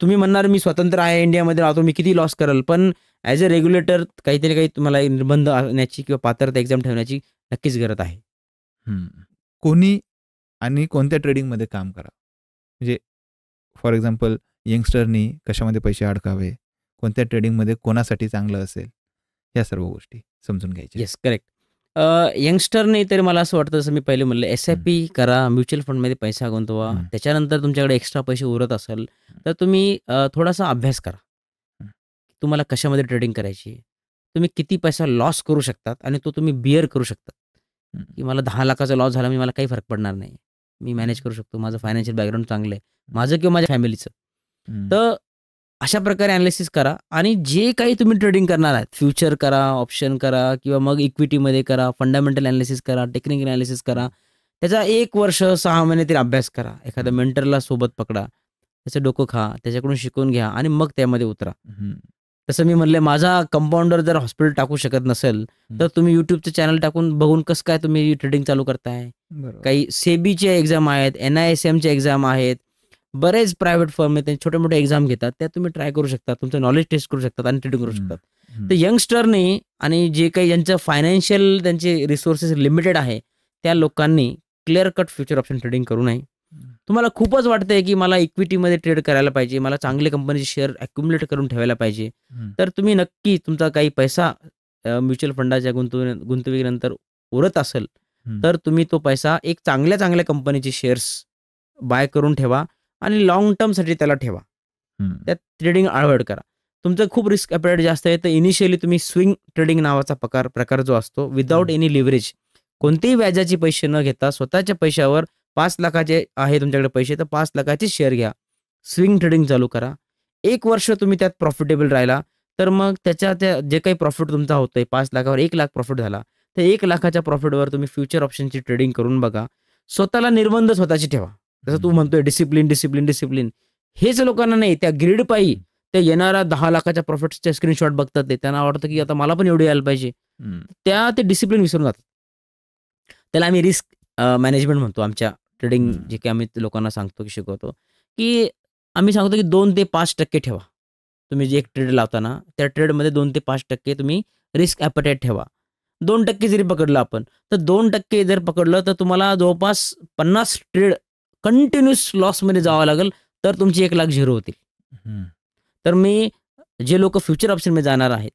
तुम्ही म्हणणार मी स्वतंत्र आहे, इंडियामध्ये राहतो, मी किती लॉस करेल, पण ॲज अ रेग्युलेटर काही तुम्हाला निर्बंध आणण्याची किंवा पात्रता एक्झाम ठेवण्याची नक्कीच गरज आहे. कोणी आणि कोणत्या ट्रेडिंगमध्ये काम करा, म्हणजे फॉर एक्झाम्पल यंगस्टरनी कशामध्ये पैसे अडकावे, कोणत्या ट्रेडिंगमध्ये कोणासाठी चांगलं असेल, या सर्व गोष्टी समजून घ्यायच्या. Yes, correct. यंगस्टरने तर मला असं वाटतं, जसं मी पहिले म्हणलं, SIP करा, म्युच्युअल फंडमध्ये पैसा गुंतवा. त्याच्यानंतर तुमच्याकडे एक्स्ट्रा पैसे उरत असेल तर तुम्ही थोडासा अभ्यास करा. तुम्हाला कशामध्ये ट्रेडिंग करायची, तुम्ही किती पैसा लॉस करू शकतात आणि तो तुम्ही बिअर करू शकतात. की मला 10 लाखाचा लॉस झाला, मला काही फरक पडणार नाही, मी मॅनेज करू शकतो, माझं फायनान्शियल बॅकग्राऊंड चांगलं आहे, माझं किंवा माझ्या फॅमिलीचं. तर अशा प्रकारे अनालिसिस करा आणि जे काही तुम्ही ट्रेडिंग करणार आहात, फ्युचर करा, ऑप्शन करा किंवा मग इक्विटीमध्ये करा, फंडामेंटल अनालिसिस करा, टेक्निकल अनालिसिस करा. त्याचा 1 वर्ष 6 महिने तरी अभ्यास करा. एखाद्या मेंटरला सोबत पकडा, त्याचं डोकं खा, त्याच्याकडून शिकून घ्या आणि मग त्यामध्ये उतरा. तसं मी म्हणले, माझा कंपाऊंडर जर हॉस्पिटल टाकू शकत नसेल, तर तुम्ही यूट्यूबचं चॅनल टाकून बघून कसं काय तुम्ही ट्रेडिंग चालू करताय. काही सेबीचे एक्झाम आहेत, NISMचे एक्झाम आहेत, बरेच प्रायव्हेट फर्म आहेत, छोटे मोठे एक्झाम घेतात, त्या तुम्ही ट्राय करू शकता, तुमचं नॉलेज टेस्ट करू शकतात आणि ट्रेडिंग करू शकतात. तर यंगस्टरनी आणि जे काही ज्यांचं फायनान्शियल त्यांचे रिसोर्सेस लिमिटेड आहे, त्या लोकांनी clear cut future option trading करू नये. तुम्हाला खूपच वाटतंय की मला इक्विटीमध्ये ट्रेड करायला पाहिजे, मला चांगले कंपनीचे शेअर अक्युमुलेट करून ठेवायला पाहिजे, तर तुम्ही नक्की तुमचा काही पैसा म्युच्युअल फंडाच्या गुंतवणुकीनंतर उरत असेल, तर तुम्ही तो पैसा एक चांगल्या चांगल्या कंपनीचे शेअर्स बाय करून ठेवा आणि लॉंग टर्मसाठी त्याला ठेवा. त्यात ट्रेडिंग अवॉइड करा. तुमचं खूप रिस्क ॲपेटाईट जास्त आहे, तर इनिशियली तुम्ही स्विंग ट्रेडिंग नावाचा प्रकार जो असतो, विदाऊट एनी लिव्हरेज, कोणतेही व्याजाचे पैसे न घेता स्वतःच्या पैशावर 5 लाखाचे आहे तुमच्याकडे पैसे, तर 5 लाखाचे शेअर घ्या. स्विंग ट्रेडिंग चालू करा. 1 वर्ष तुम्ही त्यात प्रॉफिटेबल राहिला, तर मग त्या जे काही प्रॉफिट तुमचा होतोय, 5 लाखावर 1 लाख प्रॉफिट झाला, तर 1 लाखाच्या प्रॉफिटवर तुम्ही फ्युचर ऑप्शनची ट्रेडिंग करून बघा. स्वतःला निर्बंध स्वतःची ठेवा. जसं तू म्हणतोय डिसिप्लिन. हेच लोकांना नाही, त्या ग्रीड पायी त्या येणाऱ्या 10 लाखाच्या प्रॉफिटचे स्क्रीनशॉट बघतात, ते त्यांना वाटतं की आता मला पण एवढे यायला पाहिजे. ते डिसिप्लिन विसरून जातात. त्याला आम्ही रिस्क मॅनेजमेंट म्हणतो. आमच्या ट्रेडिंग जे काही आम्ही लोकांना सांगतो की शिकवतो, की आम्ही सांगतो की 2 ते 5% ठेवा. तुम्ही जे एक ट्रेड लावताना त्या ट्रेडमध्ये 2 ते 5% तुम्ही रिस्क ॲपेटाईट ठेवा. 2% जरी पकडलं आपण, तर 2% जर पकडलं तर तुम्हाला जवळपास 50 ट्रेड कंटिन्युअस लॉसमध्ये जावं लागेल, तर तुमची 1 लाख झिरो होतील. तर मी जे लोक फ्युचर ऑप्शनमध्ये जाणार आहेत,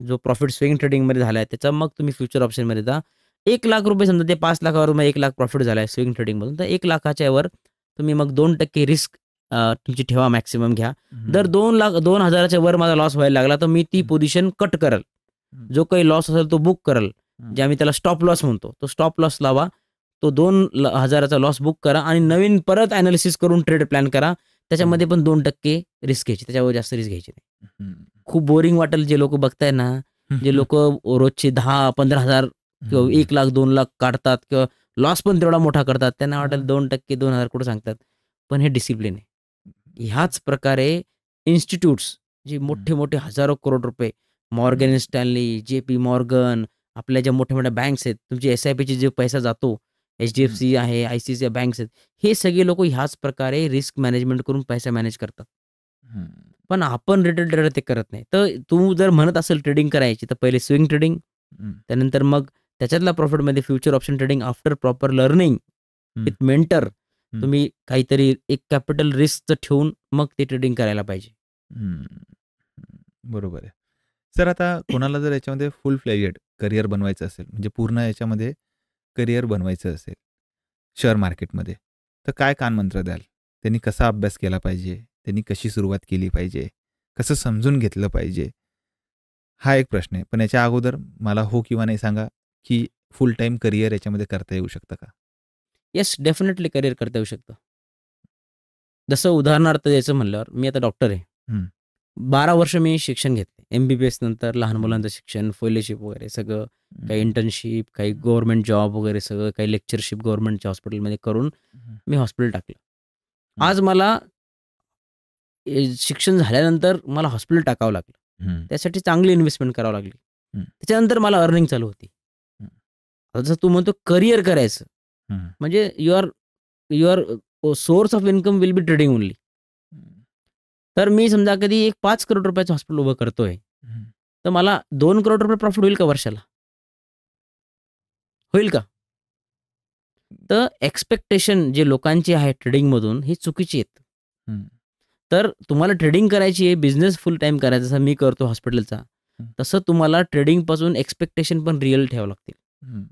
जो प्रॉफिट स्विंग ट्रेडिंगमध्ये झाला आहे, त्याचा मग तुम्ही फ्युचर ऑप्शनमध्ये जा. 1 लाख रुपये समजा ते 5 लाखावर मग 1 लाख प्रॉफिट झाला आहे स्विंग ट्रेडिंगमधून, तर 1 लाखाच्या वर तुम्ही मग 2% रिस्क तुमची ठेवा, मॅक्सिमम घ्या. जर 2,000च्या वर माझा लॉस व्हायला लागला, तर मी ती पोझिशन कट करल. जो काही लॉस असेल तो बुक करल, जे आम्ही त्याला स्टॉप लॉस म्हणतो, तो स्टॉप लॉस लावा. तो 2,000चा लॉस बुक करा आणि नवीन परत ॲनालिसिस करून ट्रेड प्लॅन करा. त्याच्यामध्ये पण 2% रिस्क घ्यायची, त्याच्यावर जास्त रिस्क घ्यायची नाही. खूप बोरिंग वाटेल जे लोक बघताय ना, जे लोक रोजचे 10-15,000 किंवा 1 लाख 2 लाख काढतात किंवा लॉस पण तेवढा मोठा करतात, त्यांना वाटेल 2% 2,000 कुठं सांगतात, पण हे डिसिप्लिन आहे. ह्याच प्रकारे इन्स्टिट्यूट्स जे मोठे मोठे हजारो करोड रुपये, मॉर्गन स्टॅनली, JP मॉर्गन, आपल्या ज्या मोठ्या मोठ्या बँक्स आहेत, तुमची SIPचे जे पैसा जातो, HDFC आहे, ICICI बँक्स आहेत, हे सगळे लोक ह्याच प्रकारे रिस्क मॅनेजमेंट करून पैसा मॅनेज करतात. पण आपण रिटेल ट्रेडर ते करत नाही. तर तू जर म्हणत असेल ट्रेडिंग करायची, तर पहिले स्विंग ट्रेडिंग, त्यानंतर मग त्याच्यातल्या प्रॉफिटमध्ये future option trading after proper learning with mentor, तुम्ही काहीतरी एक कॅपिटल रिस्कचं ठेवून मग ते ट्रेडिंग करायला पाहिजे. बरोबर आहे. सर, आता कोणाला जर याच्यामध्ये फुल फ्लेजेड करिअर बनवायचं असेल, म्हणजे पूर्ण याच्यामध्ये करिअर बनवायचं असेल शेअर मार्केटमध्ये, तर काय कानमंत्र द्याल? त्यांनी कसा अभ्यास केला पाहिजे? त्यांनी कशी सुरुवात केली पाहिजे? कसं समजून घेतलं पाहिजे? हा एक प्रश्न आहे. पण याच्या अगोदर मला हो किंवा नाही सांगा, की फुल टाईम करिअर याच्यामध्ये करता येऊ शकतं का? येस, डेफिनेटली करिअर करता येऊ शकतं. जसं उदाहरणार्थ द्यायचं म्हणल्यावर, मी आता डॉक्टर आहे. 12 वर्ष मी शिक्षण घेतले. MBBS नंतर लहान मुलांचं शिक्षण, फेलोशिप वगैरे सगळं, काही इंटर्नशिप, काही गव्हर्नमेंट जॉब वगैरे सगळं, काही लेक्चरशिप गव्हर्नमेंटच्या हॉस्पिटलमध्ये करून मी हॉस्पिटल टाकलं. आज मला शिक्षण झाल्यानंतर मला हॉस्पिटल टाकावं लागलं. त्यासाठी चांगली इन्व्हेस्टमेंट करावं लागली. त्याच्यानंतर मला अर्निंग चालू होती. जसं तू म्हणतो करिअर करायचं, म्हणजे your source of income will be trading only. तर मी समजा कधी एक 5 करोड रुपयाचं हॉस्पिटल उभं करतोय, तर मला 2 करोड रुपये प्रॉफिट होईल का वर्षाला? होईल का? तर एक्सपेक्टेशन जे लोकांची आहे ट्रेडिंगमधून, ही चुकीची आहेत. तर तुम्हाला ट्रेडिंग करायची आहे, बिझनेस फुल टाईम करायचा, जसं मी करतो हॉस्पिटलचा, तसं तुम्हाला ट्रेडिंगपासून एक्सपेक्टेशन पण रिअल ठेवावं लागतील.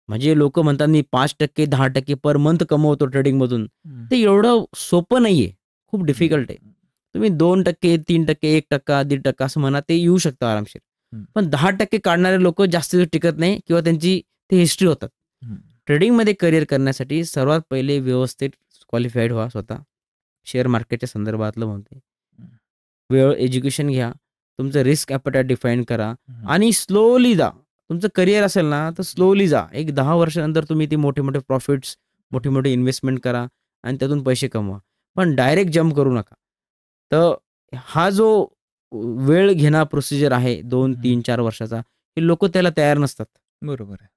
म्हणजे लोक म्हणतात मी 5%, 10% पर मंथ कमवतो ट्रेडिंगमधून, ते एवढं सोपं नाहीये, खूप डिफिकल्ट आहे. तुम्ही 2%, 3%, 1%, 1.5% असं म्हणा, ते येऊ शकतं आरामशीर. पण 10% काढणारे लोक जास्त दिवस टिकत नाही किंवा त्यांची ते हिस्ट्री होतात. ट्रेडिंगमध्ये करिअर करण्यासाठी सर्वात पहिले व्यवस्थित क्वालिफाईड व्हा स्वतः. शेअर मार्केटच्या संदर्भातलं म्हणते. वेळ एज्युकेशन घ्या, तुमचं रिस्क ॲपेटाईट डिफाईन करा आणि स्लोली जा. तुमचं करिअर असेल ना तर स्लोली जा. एक 10 वर्षानंतर तुम्ही ती मोठे प्रॉफिट्स, मोठी इन्व्हेस्टमेंट करा आणि त्यातून पैसे कमवा. पण डायरेक्ट जंप करू नका. तर हा जो वेळ घेणा प्रोसिजर आहे 2, 3, 4 वर्षाचा, हे लोकं त्याला तयार नसतात. बरोबर आहे.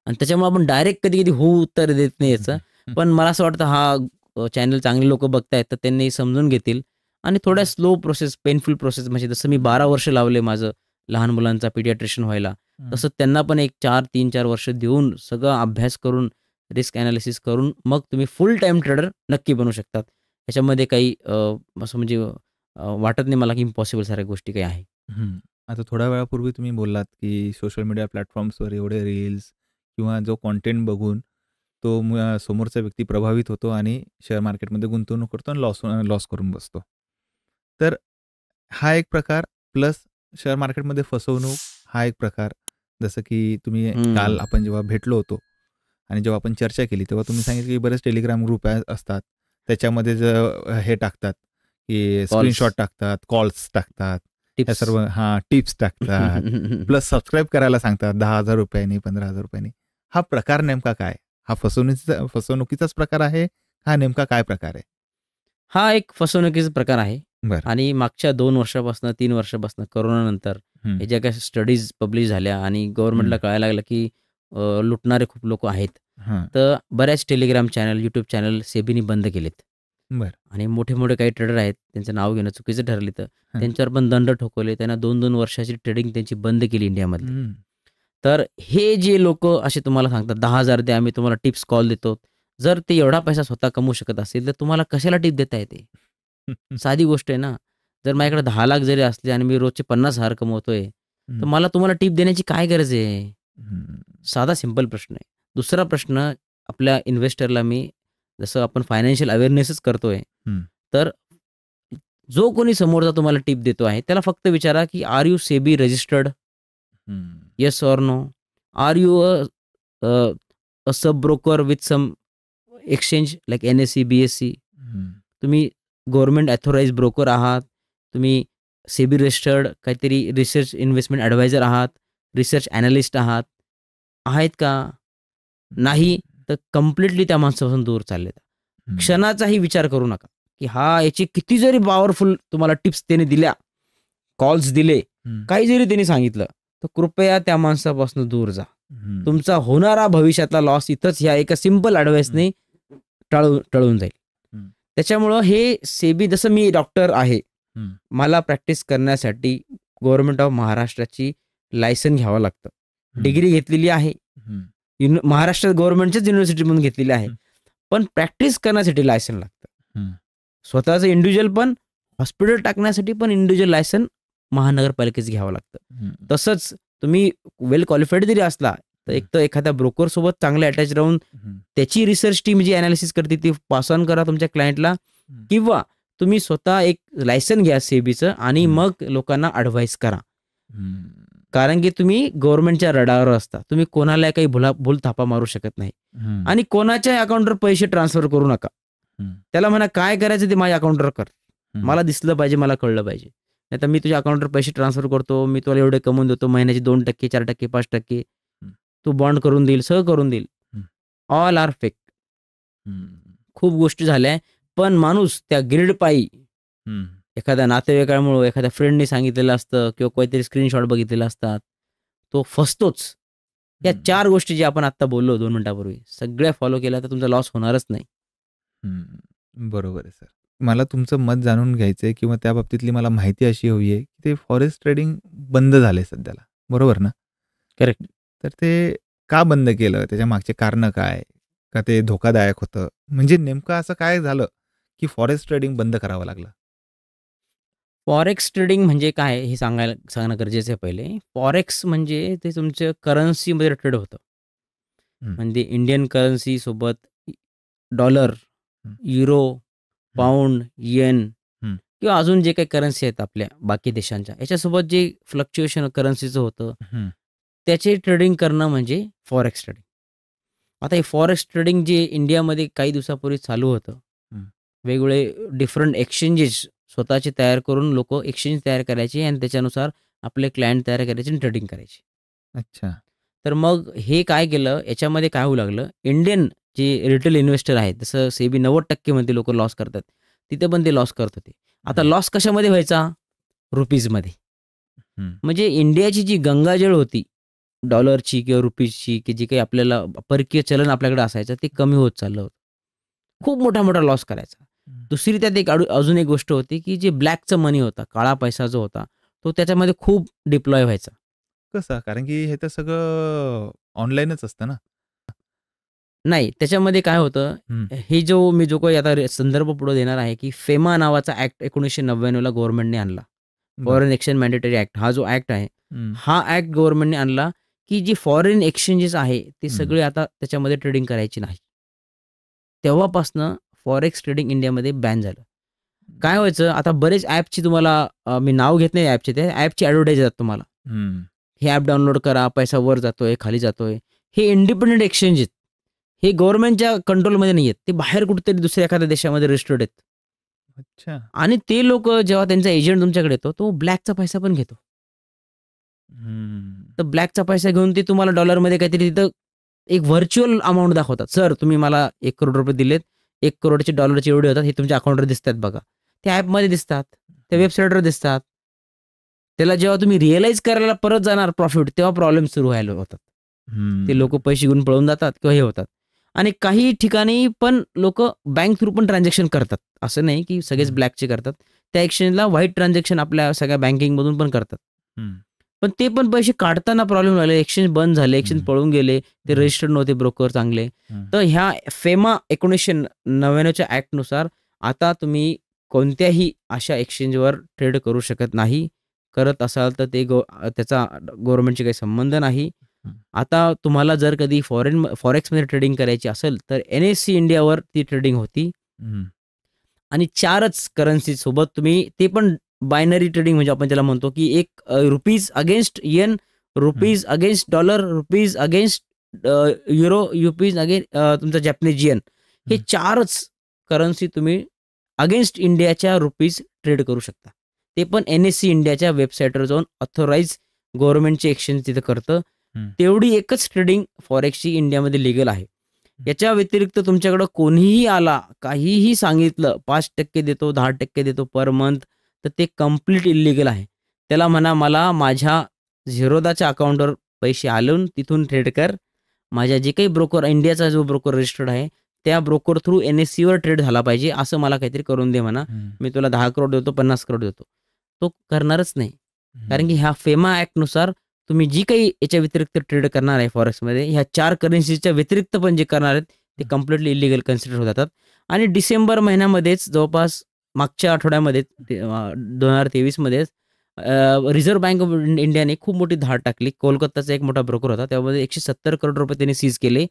आणि त्याच्यामुळे आपण डायरेक्ट कधी-कधी हो उत्तर देत नाही याचं. पण मला असं वाटतं हा चॅनल चांगले लोकं बघतायत तर त्यांनी समजून घेतील आणि थोड्या स्लो प्रोसेस, पेनफुल प्रोसेस, म्हणजे जसं मी 12 वर्ष लावले माझं लहान मुलांचा पीडियाट्रिशियन व्हायला, तसं त्यांना पण एक 3-4 वर्ष देऊन सगळं अभ्यास करून, रिस्क ॲनालिसिस करून मग तुम्ही फुल टाईम ट्रेडर नक्की बनू शकतात. ह्याच्यामध्ये काही असं म्हणजे वाटत नाही मला की इम्पॉसिबल साऱ्या गोष्टी काही आहे. आता थोड्या वेळापूर्वी तुम्ही बोललात, की सोशल मीडिया प्लॅटफॉर्म्सवर एवढे रील्स किंवा जो कंटेंट बघून तो समोरचा व्यक्ती प्रभावित होतो आणि शेअर मार्केटमध्ये गुंतवणूक करतो आणि लॉस करून बसतो. तर हा एक प्रकार, प्लस शेअर मार्केटमध्ये फसवणूक हा एक प्रकार. जसं की तुम्ही काल आपण जेव्हा भेटलो होतो आणि जेव्हा आपण चर्चा केली तेव्हा तुम्ही सांगितलं की बरेच टेलिग्राम ग्रुप असतात. त्याच्यामध्ये हे टाकतात, की स्क्रीनशॉट टाकतात, कॉल्स टाकतात, या सर्व टिप्स टाकतात, प्लस सबस्क्राईब करायला सांगतात 10,000 रुपयांनी, 15,000 रुपयांनी. हा प्रकार नेमका काय? हा फसवणुकीचाच प्रकार आहे? हा नेमका काय प्रकार आहे? हा एक फसवणुकीचा प्रकार आहे. बरं. आणि मागच्या 2 वर्षापासून 3 वर्षापासून कोरोनानंतर हे ज्या काही स्टडीज पब्लिश झाल्या आणि गव्हर्नमेंटला कळायला लागलं की लुटणारे खूप लोक आहेत. तर बऱ्याच टेलिग्राम चॅनल, यूट्यूब चॅनल सेबीनी बंद केलेत. बरं. आणि मोठे काही ट्रेडर आहेत, त्यांचं नाव घेणं चुकीचं ठरलं तर त्यांच्यावर पण दंड ठोकवले. त्यांना 2-2 वर्षाची ट्रेडिंग त्यांची बंद केली इंडियामध्ये. तर हे जे लोक असे तुम्हाला सांगतात 10,000 द्या, आम्ही तुम्हाला टिप्स कॉल देतो. जर ते एवढा पैसा स्वतः कमवू शकत असेल तर तुम्हाला कशाला टिप देता येते? साधी गोष्ट आहे ना. जर माझ्याकडे 10 लाख जरी असले आणि मी रोजचे 50,000 कमवतोय, तर मला तुम्हाला टिप देण्याची काय गरज आहे? साधा सिंपल प्रश्न आहे. दुसरा प्रश्न आपल्या इन्व्हेस्टरला मी, जसं आपण फायनान्शियल अवेअरनेसच करतोय, तर जो कोणी समोरचा तुम्हाला टिप देतो आहे त्याला फक्त विचारा की are you SEBI registered? Yes or no? Are you a sub broker with some exchange like NSE, BSE? तुम्ही गव्हर्नमेंट अथॉराइज ब्रोकर आहात? तुम्ही सेबी रजिस्टर्ड काहीतरी रिसर्च इन्व्हेस्टमेंट ॲडवायझर आहात? रिसर्च ॲनालिस्ट आहेत का? नाही तर कम्प्लिटली त्या माणसापासून दूर चाललेत. क्षणाचाही विचार करू नका की याची किती जरी पॉवरफुल तुम्हाला टिप्स त्याने दिल्या, कॉल्स दिले, काही जरी त्यांनी सांगितलं, तर कृपया त्या माणसापासून दूर जा. तुमचा होणारा भविष्यातला लॉस इथंच ह्या एका सिंपल ॲडवाइसने टळून जाईल. त्याच्यामुळं हे सेबी, जसं मी डॉक्टर आहे, मला प्रॅक्टिस करण्यासाठी गव्हर्नमेंट ऑफ महाराष्ट्राची लायसन घ्यावं लागतं. डिग्री घेतलेली आहे, महाराष्ट्र गव्हर्नमेंटच्याच युनिव्हर्सिटीमधून घेतलेली आहे, पण प्रॅक्टिस करण्यासाठी लायसन लागतं. स्वतःचं इंडिव्हिज्युअल पण, हॉस्पिटल टाकण्यासाठी पण इंडिव्हिज्युअल लायसन महानगरपालिकेचं घ्यावं लागतं. तसंच तुम्ही वेल क्वालिफाईड जरी असला तर एक तर एखाद्या ब्रोकर सोबत चांगले अटॅच राहून त्याची रिसर्च टीम जी ॲनालिसिस करते ती पास ऑन करा तुमच्या क्लायंटला, किंवा तुम्ही स्वतः एक लायसन घ्या सेबीचं आणि मग लोकांना ॲडवाईस करा. कारण की तुम्ही गव्हर्नमेंटच्या रडावर असता. तुम्ही कोणाला काही भूल थापा मारू शकत नाही. आणि कोणाच्या अकाउंटवर पैसे ट्रान्सफर करू नका. त्याला म्हणा काय करायचं ते माझ्या अकाउंटवर कर, मला दिसलं पाहिजे, मला कळलं पाहिजे. नाही तर मी तुझ्या अकाउंटवर पैसे ट्रान्सफर करतो, मी तुला एवढे कमवून देतो, महिन्याची 2%, 4%, 5%, तू बॉन्ड करून देईल, सगळं करून देईल. All are fake. खूप गोष्टी झाल्या. पण माणूस त्या ग्रीड पायी, एखाद्या नातेवाईकामुळे, एखाद्या फ्रेंडने सांगितलेलं असतं किंवा काहीतरी स्क्रीनशॉट बघितलेलं असतात, तो फसतोच. या 4 गोष्टी जे आपण आता बोललो 2 मिनिटापूर्वी, सगळ्या फॉलो केल्या तर तुमचा लॉस होणारच नाही. बरोबर आहे सर. मला तुमचं मत जाणून घ्यायचं आहे किंवा त्या बाबतीतली मला माहिती अशी हवी आहे की ते फॉरेक्स ट्रेडिंग बंद झाले सध्याला, बरोबर ना? करेक्ट. तर ते का बंद केलं? त्याच्या मागचे कारणं काय? का ते धोकादायक होतं? म्हणजे नेमकं असं काय झालं की फॉरेक्स ट्रेडिंग बंद करावं लागलं? फॉरेक्स ट्रेडिंग म्हणजे काय हे सांगणं गरजेचं आहे पहिले. फॉरेक्स म्हणजे ते तुमच्या करन्सीमध्ये ट्रेड होतं. म्हणजे इंडियन करन्सी सोबत डॉलर, युरो, पाऊंड, येन किंवा अजून जे काही करन्सी आहेत आपल्या बाकी देशांच्या, याच्यासोबत जे फ्लक्च्युएशन करन्सीचं होतं, त्याचे ट्रेडिंग करणं म्हणजे फॉरेक्स ट्रेडिंग. आता हे फॉरेक्स ट्रेडिंग जे इंडियामध्ये काही दिवसापूर्वी चालू होतं, वेगवेगळे डिफरंट एक्सचेंजेस स्वतःचे तयार करून लोक एक्सचेंज तयार करायचे आणि त्याच्यानुसार आपले क्लायंट तयार करायचे आणि ट्रेडिंग करायची. अच्छा. तर मग हे काय केलं, याच्यामध्ये काय होऊ लागलं, इंडियन जे रिटेल इन्व्हेस्टर आहेत, जसं सेबी 90% मध्ये लोक लॉस करतात, तिथे पण ते लॉस करत होते. आता लॉस कशामध्ये व्हायचा? रुपीजमध्ये. म्हणजे इंडियाची जी गंगाजळ होती डॉलरची किंवा रुपीजची, की जी काही आपल्याला परकीय चलन आपल्याकडे असायचं, ते कमी होत चाललं होतं. खूप मोठा मोठा लॉस करायचा. दुसरी त्यात एक अजून एक गोष्ट होती, की जे ब्लॅकचं मनी होता, काळा पैसा जो होता, तो त्याच्यामध्ये खूप डिप्लॉय व्हायचा. कसं? कारण की हे तर सगळं ऑनलाईनच असतं ना. नाही, त्याच्यामध्ये काय होतं, हे मी जो काही आता संदर्भ पुढे देणार आहे, की फेमा नावाचा ऍक्ट 1999ला गव्हर्नमेंटने आणला. फॉरेन एक्सचेंज मॅन्डेटरी ऍक्ट हा जो ऍक्ट आहे, हा ऍक्ट गव्हर्नमेंटने आणला, की जी फॉरेन एक्सचेंजेस आहे ते सगळे आता त्याच्यामध्ये ट्रेडिंग करायची नाही. तेव्हापासनं फॉरेक्स ट्रेडिंग इंडियामध्ये बॅन झालं. काय व्हायचं, आता बरेच ॲपची तुम्हाला मी नाव घेत नाही ॲपचे, ते ॲपची ॲडव्हर्टाईज येतात तुम्हाला. हे ॲप डाउनलोड करा, पैसा वर जातोय, खाली जातोय. हे इंडिपेंडंट एक्सचेंज आहेत. हे गव्हर्नमेंटच्या कंट्रोलमध्ये नाही आहेत. ते बाहेर कुठेतरी दुसऱ्या एखाद्या देशामध्ये रजिस्टर्ड आहेत. अच्छा. आणि ते लोक जेव्हा त्यांचा एजंट तुमच्याकडे येतो, तो ब्लॅकचा पैसा पण घेतो. तर ब्लॅकचा पैसा घेऊन ते तुम्हाला डॉलरमध्ये काहीतरी तिथं एक व्हर्च्युअल अमाऊंट दाखवतात. सर, तुम्ही मला 1 करोड रुपये दिलेत, 1 करोडचे डॉलरचे एवढे होतात, हे तुमच्या अकाउंटवर दिसतात बघा. त्या ॲपमध्ये दिसतात, त्या वेबसाईटवर दिसतात. त्याला जेव्हा तुम्ही रिअलाइज करायला परत जाणार प्रॉफिट, तेव्हा प्रॉब्लेम सुरू व्हायला होतात. ते लोक पैसे घेऊन पळून जातात किंवा हे होतात. आणि काही ठिकाणी पण लोक बँक थ्रू पण ट्रान्झॅक्शन करतात. असं नाही की सगळेच ब्लॅकचे करतात. त्या एक्सचेंजला व्हाईट ट्रान्झॅक्शन आपल्या सगळ्या बँकिंगमधून पण करतात. पण ते पण पैसे काढताना प्रॉब्लेम झाले, एक्सचेंज बंद झाले, एक्सचेंज पळून गेले, ते रजिस्टर्ड नव्हते ब्रोकर चांगले. तर ह्या फेमा 1999च्या ऍक्टनुसार आता तुम्ही कोणत्याही अशा एक्सचेंजवर ट्रेड करू शकत नाही. करत असाल तर ते त्याचा गव्हर्नमेंटशी काही संबंध नाही. आता तुम्हाला जर कधी फॉरेक्समध्ये ट्रेडिंग करायची असेल तर NSE इंडियावर ती ट्रेडिंग होती. आणि 4च करन्सी सोबत तुम्ही, ते पण बायनरी ट्रेडिंग म्हणजे आपण त्याला म्हणतो, की एक rupees against yen, rupees against dollar, rupees against euro, rupees against तुमचा जॅपनीज येन, हे 4च करन्सी तुम्ही अगेन्स्ट इंडियाच्या रुपीज ट्रेड करू शकता. ते पण NSE इंडियाच्या वेबसाईटवर जाऊन ऑथोराइज गव्हर्नमेंटचे एक्सचेंज तिथं करतं. तेवढी एकच ट्रेडिंग फॉरेक्सची इंडियामध्ये लिगल आहे. याच्या व्यतिरिक्त तुमच्याकडं कोणीही आला, काहीही सांगितलं, 5% देतो, 10% देतो पर मंथ, तर ते कम्प्लीट इलिगल आहे. त्याला म्हणा, मला माझ्या झिरोदाच्या अकाउंटवर पैसे आलून तिथून ट्रेड कर. माझ्या जे काही ब्रोकर, इंडियाचा जो ब्रोकर रजिस्टर्ड आहे, त्या ब्रोकर थ्रू NSEवर ट्रेड झाला पाहिजे, असं मला काहीतरी करून दे म्हणा. मी तुला 10 करोड देतो, 50 करोड देतो. तो करणारच नाही. कारण की ह्या फेमा ऍक्टनुसार तुम्ही जी काही याच्या व्यतिरिक्त ट्रेड करणार आहे फॉरेक्समध्ये, ह्या 4 करन्सीच्या व्यतिरिक्त पण जे करणार आहेत ते कम्प्लिटली इलिगल कन्सिडर होत जातात. आणि डिसेंबर महिन्यामध्येच, जवळपास मागच्या आठवड्यामध्ये 2023मध्येच रिझर्व्ह बँक ऑफ इंडियाने खूप मोठी धाड टाकली. कोलकाताचा एक मोठा ब्रोकर होता, त्यामध्ये 170 करोड रुपये त्यांनी सीज केले,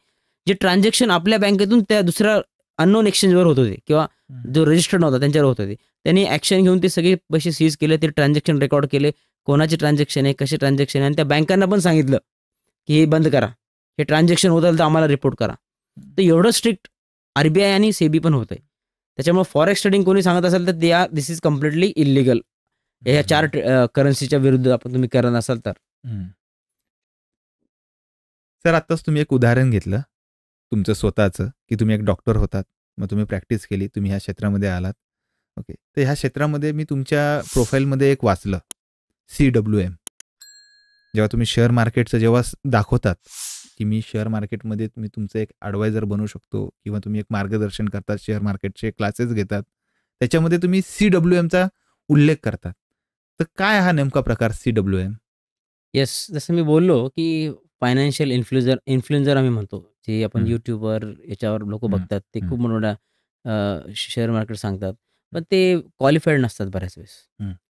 जे ट्रान्झॅक्शन आपल्या बँकेतून त्या दुसऱ्या अननोन एक्सचेंजवर होत होते किंवा जो रजिस्टर्ड नव्हता त्यांच्यावर होत होते. त्यांनी ॲक्शन घेऊन ते सगळे पैसे सीज केले, ते ट्रान्झॅक्शन रेकॉर्ड केले, कोणाचे ट्रान्झॅक्शन आहे, कसे ट्रान्झॅक्शन आहे, आणि त्या बँकांना पण सांगितलं की हे बंद करा, हे ट्रान्झॅक्शन होत आलं तर आम्हाला रिपोर्ट करा. तर एवढं स्ट्रिक्ट RBI आणि सेबी पण होत आहे. त्याच्यामुळे फॉरेक्स ट्रेडिंग कोणी सांगत असेल तर दिस इज कम्प्लिटली इलिगल. ह्या 4 करन्सीच्या विरुद्ध आपण तुम्ही करत असाल तर. सर, आत्ताच तुम्ही एक उदाहरण घेतलं तुमचं स्वतःचं, की तुम्ही एक डॉक्टर होतात, मग तुम्ही प्रॅक्टिस केली, तुम्ही ह्या क्षेत्रामध्ये आलात. ओके. तर ह्या क्षेत्रामध्ये मी तुमच्या प्रोफाईलमध्ये एक वाचलं, CWM. जेव्हा तुम्ही शेअर मार्केटचं जेव्हा दाखवतात की मी शेअर मार्केटमध्ये तुम्ही तुमचं एक ॲडवायझर बनू शकतो किंवा तुम्ही एक मार्गदर्शन करतात, शेअर मार्केटचे क्लासेस घेतात, त्याच्यामध्ये तुम्ही CWMचा उल्लेख करतात. तर काय हा नेमका प्रकार CWM? येस, जसं मी बोललो की फायनान्शियल इन्फ्लुएन्झर आम्ही म्हणतो, जे आपण यूट्यूबवर याच्यावर लोक बघतात, ते खूप मोठ्या शेअर मार्केट सांगतात, पण ते क्वालिफाईड नसतात बऱ्याच वेळेस.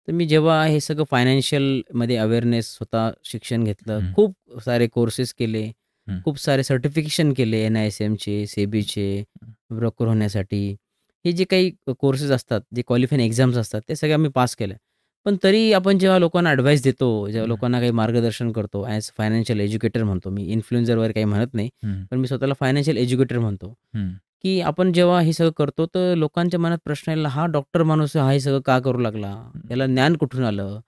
तर मी जेव्हा हे सगळं फायनान्शियलमध्ये अवेअरनेस, स्वतः शिक्षण घेतलं, खूप सारे कोर्सेस केले, खूप सारे सर्टिफिकेशन केले, NISMचे, सेबीचे, ब्रोकर होण्यासाठी. हे जे काही कोर्सेस असतात, जे क्वालिफाईंग एक्झाम्स असतात, ते सगळे आम्ही पास केलं. पण तरी आपण जेव्हा लोकांना ॲडवाईस देतो, जेव्हा लोकांना काही मार्गदर्शन करतो, ॲज फायनान्शियल एज्युकेटर म्हणतो मी, इन्फ्लुएन्झरवर काही म्हणत नाही, पण मी स्वतःला फायनान्शियल एज्युकेटर म्हणतो. की आपण जेव्हा हे सगळं करतो तर लोकांच्या मनात प्रश्न यायला, हा डॉक्टर माणूस हा हे सगळं का करू लागला, याला ज्ञान कुठून आलं,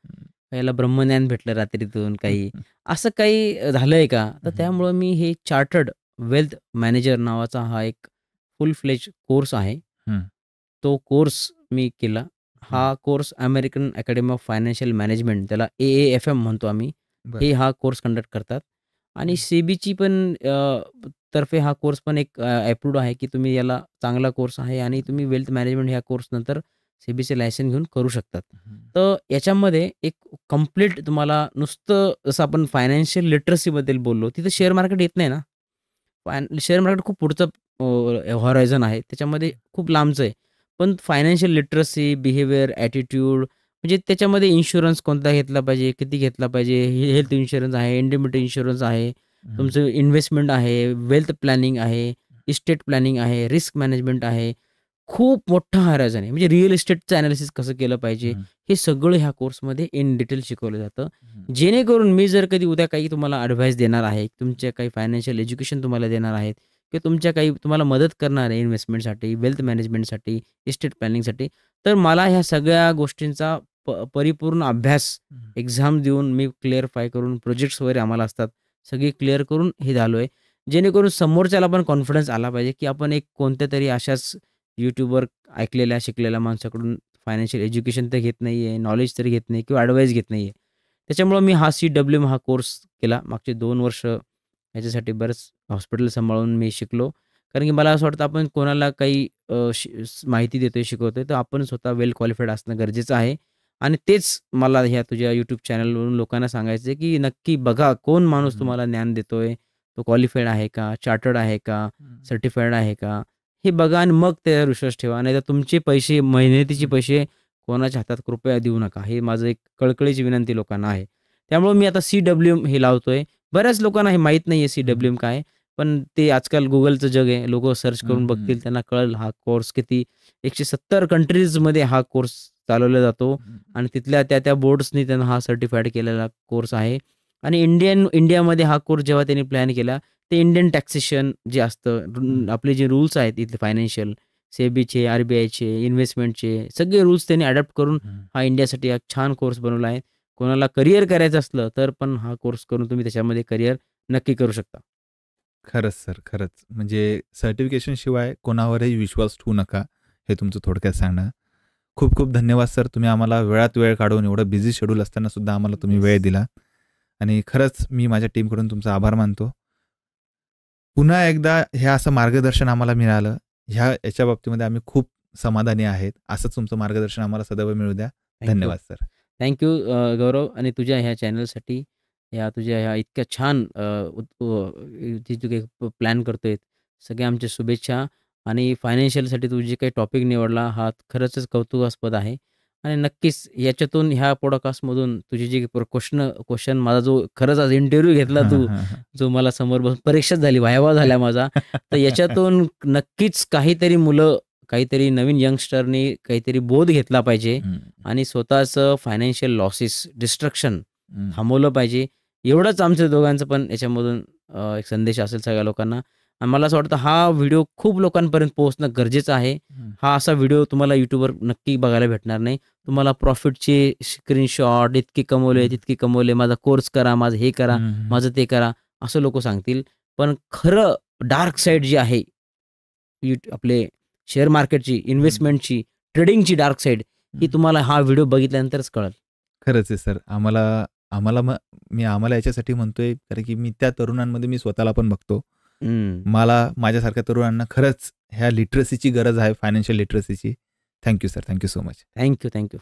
याला ब्रह्मज्ञान भेटलं रात्रीतून काही, असं काही झालंय का? तर त्यामुळं मी हे चार्टर्ड वेल्थ मॅनेजर नावाचा हा एक फुल फ्लेज कोर्स आहे. तो कोर्स मी केला. हा course American academy of financial management, त्याला AAFM म्हणतो आम्ही, हे हा कोर्स कंडक्ट करतात. आणि सेबीची पण तर्फे हा कोर्स पण एक अप्रूव्ड आहे, की तुम्ही याला चांगला कोर्स आहे आणि तुम्ही वेल्थ मॅनेजमेंट ह्या कोर्स नंतर सेबीचे लायसन घेऊन करू शकतात. तर याच्यामध्ये एक कंप्लीट तुम्हाला नुसतं जसं आपण फायनान्शियल लिटरसीबद्दल बोललो, तिथं शेअर मार्केट येत नाही ना. शेअर मार्केट खूप पुढचं हॉरायझन आहे. त्याच्यामध्ये खूप लांबचं आहे. पण फायनान्शियल लिटरसी, बिहेवियर, ॲटिट्यूड, म्हणजे त्याच्यामध्ये इन्शुरन्स कोणता घेतला पाहिजे, किती घेतला पाहिजे, हेल्थ इन्शुरन्स आहे, इंडिमिटी इन्शुरन्स आहे, तुमचं इन्व्हेस्टमेंट आहे, वेल्थ प्लॅनिंग आहे, इस्टेट प्लॅनिंग आहे, रिस्क मॅनेजमेंट आहे. खूप मोठा हॉरायझन आहे. म्हणजे रिअल इस्टेटचं ॲनालिसिस कसं केलं पाहिजे, हे सगळं ह्या कोर्समध्ये इन डिटेल शिकवलं जातं. जेणेकरून मी जर कधी उद्या काही तुम्हाला ॲडव्हाइस देणार आहे, तुमच्या काही फायनान्शियल एज्युकेशन तुम्हाला देणार आहेत, किंवा तुमच्या काही तुम्हाला मदत करणार आहे इन्व्हेस्टमेंटसाठी, वेल्थ मॅनेजमेंटसाठी, इस्टेट प्लॅनिंगसाठी, तर मला ह्या सगळ्या गोष्टींचा परिपूर्ण अभ्यास, एक्झाम देऊन मी क्लिअरफाय करून, प्रोजेक्ट्स वगैरे आम्हाला असतात, सगळे क्लिअर करून हे झालो आहे. जेणेकरून समोरच्याला पण कॉन्फिडन्स आला पाहिजे, की आपण एक कोणत्यातरी अशाच YouTubeवर ऐकलेल्या, शिकलेल्या माणसाकडून फायनान्शियल एज्युकेशन तर घेत नाही आहे, नॉलेज तरी घेत नाही किंवा ॲडवाईस घेत नाही आहे. त्याच्यामुळं मी हा CWM हा कोर्स केला. मागचे 2 वर्ष याच्यासाठी बरंच हॉस्पिटल सांभाळून मी शिकलो. कारण की मला असं वाटतं, आपण कोणाला काही माहिती देतोय, शिकवतोय, तर आपण स्वतः वेल क्वालिफाईड असणं गरजेचं आहे. आणि तेच मला ह्या तुझ्या YouTube चॅनलवरून लोकांना सांगायचं आहे, की नक्की बघा कोण माणूस तुम्हाला ज्ञान देतोय, तो क्वालिफाईड आहे का, चार्टर्ड आहे का, सर्टिफाईड आहे का, हे बघा आणि मग त्याच्यावर विश्वास ठेवा. नाहीतर तुमचे पैसे, मेहनतीचे पैसे कोणाच्या हातात कृपया देऊ नका. हे माझं एक कळकळीची विनंती लोकांना आहे. त्यामुळे मी आता CWM हे लावतोय. बऱ्याच लोकांना हे माहीत नाही आहे CWM काय आहे. पण ते आजकाल Googleचं जग आहे. लोकं सर्च करून बघतील, त्यांना कळेल हा कोर्स किती 170 कंट्रीजमध्ये हा कोर्स चालवला जातो आणि तिथल्या त्या बोर्ड्सनी त्यांना हा सर्टिफाईड केलेला कोर्स आहे. आणि इंडियामध्ये हा कोर्स जेव्हा त्यांनी प्लॅन केला, ते इंडियन टॅक्सेशन जे असतं, आपले जे रूल्स आहेत इथले फायनान्शियल, सेबीचे, RBIचे, इन्व्हेस्टमेंटचे सगळे रूल्स त्यांनी अडॉप्ट करून हा इंडियासाठी एक छान कोर्स बनवला आहे. कोणाला करिअर करायचं असलं तर पण हा कोर्स करून तुम्ही त्याच्यामध्ये करिअर नक्की करू शकता. खरंच सर, खरंच. म्हणजे सर्टिफिकेशनशिवाय कोणावरही विश्वास ठेवू नका, हे तुमचं थोडक्यात सांगणं. खूप खूप धन्यवाद सर. तुम्ही आम्हाला वेळात वेळ काढून, एवढं बिझी शेड्यूल असताना सुद्धा आम्हाला तुम्ही वेळ दिला आणि खरंच मी माझ्या टीमकडून तुमचा आभार मानतो. पुन्हा एकदा हे असं मार्गदर्शन आम्हाला मिळालं, याच्या बाबतीमध्ये आम्ही खूप समाधानी आहेत. असंच तुमचं मार्गदर्शन आम्हाला सदैव मिळू द्या. धन्यवाद सर. थँक्यू गौरव. आणि तुझ्या ह्या चॅनलसाठी, तुझ्या ह्या इतक्या छान जे तू काही प्लॅन करतोय, सगळ्या आमच्या शुभेच्छा. आणि फायनान्शियलसाठी तू जे काही टॉपिक निवडला हा खरंच कौतुकास्पद आहे. आणि नक्कीच याच्यातून, ह्या पॉडकास्टमधून तुझे जे क्वेश्चन, माझा जो खरंच आज इंटरव्ह्यू घेतला तू, जो मला समोर बसून परीक्षाच झाली, व्हायवा झाल्या माझा, तर याच्यातून नक्कीच काहीतरी मुलं, काहीतरी नवीन यंगस्टरनी काहीतरी बोध घेतला पाहिजे आणि स्वतःचं फायनान्शियल लॉसेस, डिस्ट्रक्शन थांबवलं पाहिजे. एवढंच आमच्या दोघांचं पण याच्यामधून एक संदेश असेल सगळ्या लोकांना. आणि मला असं वाटतं हा व्हिडिओ खूप लोकांपर्यंत पोहोचणं गरजेचं आहे. हा असा व्हिडिओ तुम्हाला YouTubeवर नक्की बघायला भेटणार नाही. तुम्हाला प्रॉफिटचे स्क्रीनशॉट, इतके कमवले, तितके कमवले, माझा कोर्स करा, माझं हे करा, माझं ते करा, असं लोक सांगतील. पण खरं डार्क साईड जी आहे, आपले शेअर मार्केटची, इन्व्हेस्टमेंटची, ट्रेडिंगची डार्क साईड, ही तुम्हाला हा व्हिडिओ बघितल्यानंतरच कळेल. खरंच आहे सर. आम्हाला याच्यासाठी म्हणतोय, कारण की मी त्या तरुणांमध्ये मी स्वतःला पण बघतो. मला, माझ्यासारख्या तरुणांना खरंच ह्या लिटरसीची गरज आहे, फायनान्शियल लिटरसीची. Thank you sir. Thank you so much. Thank you.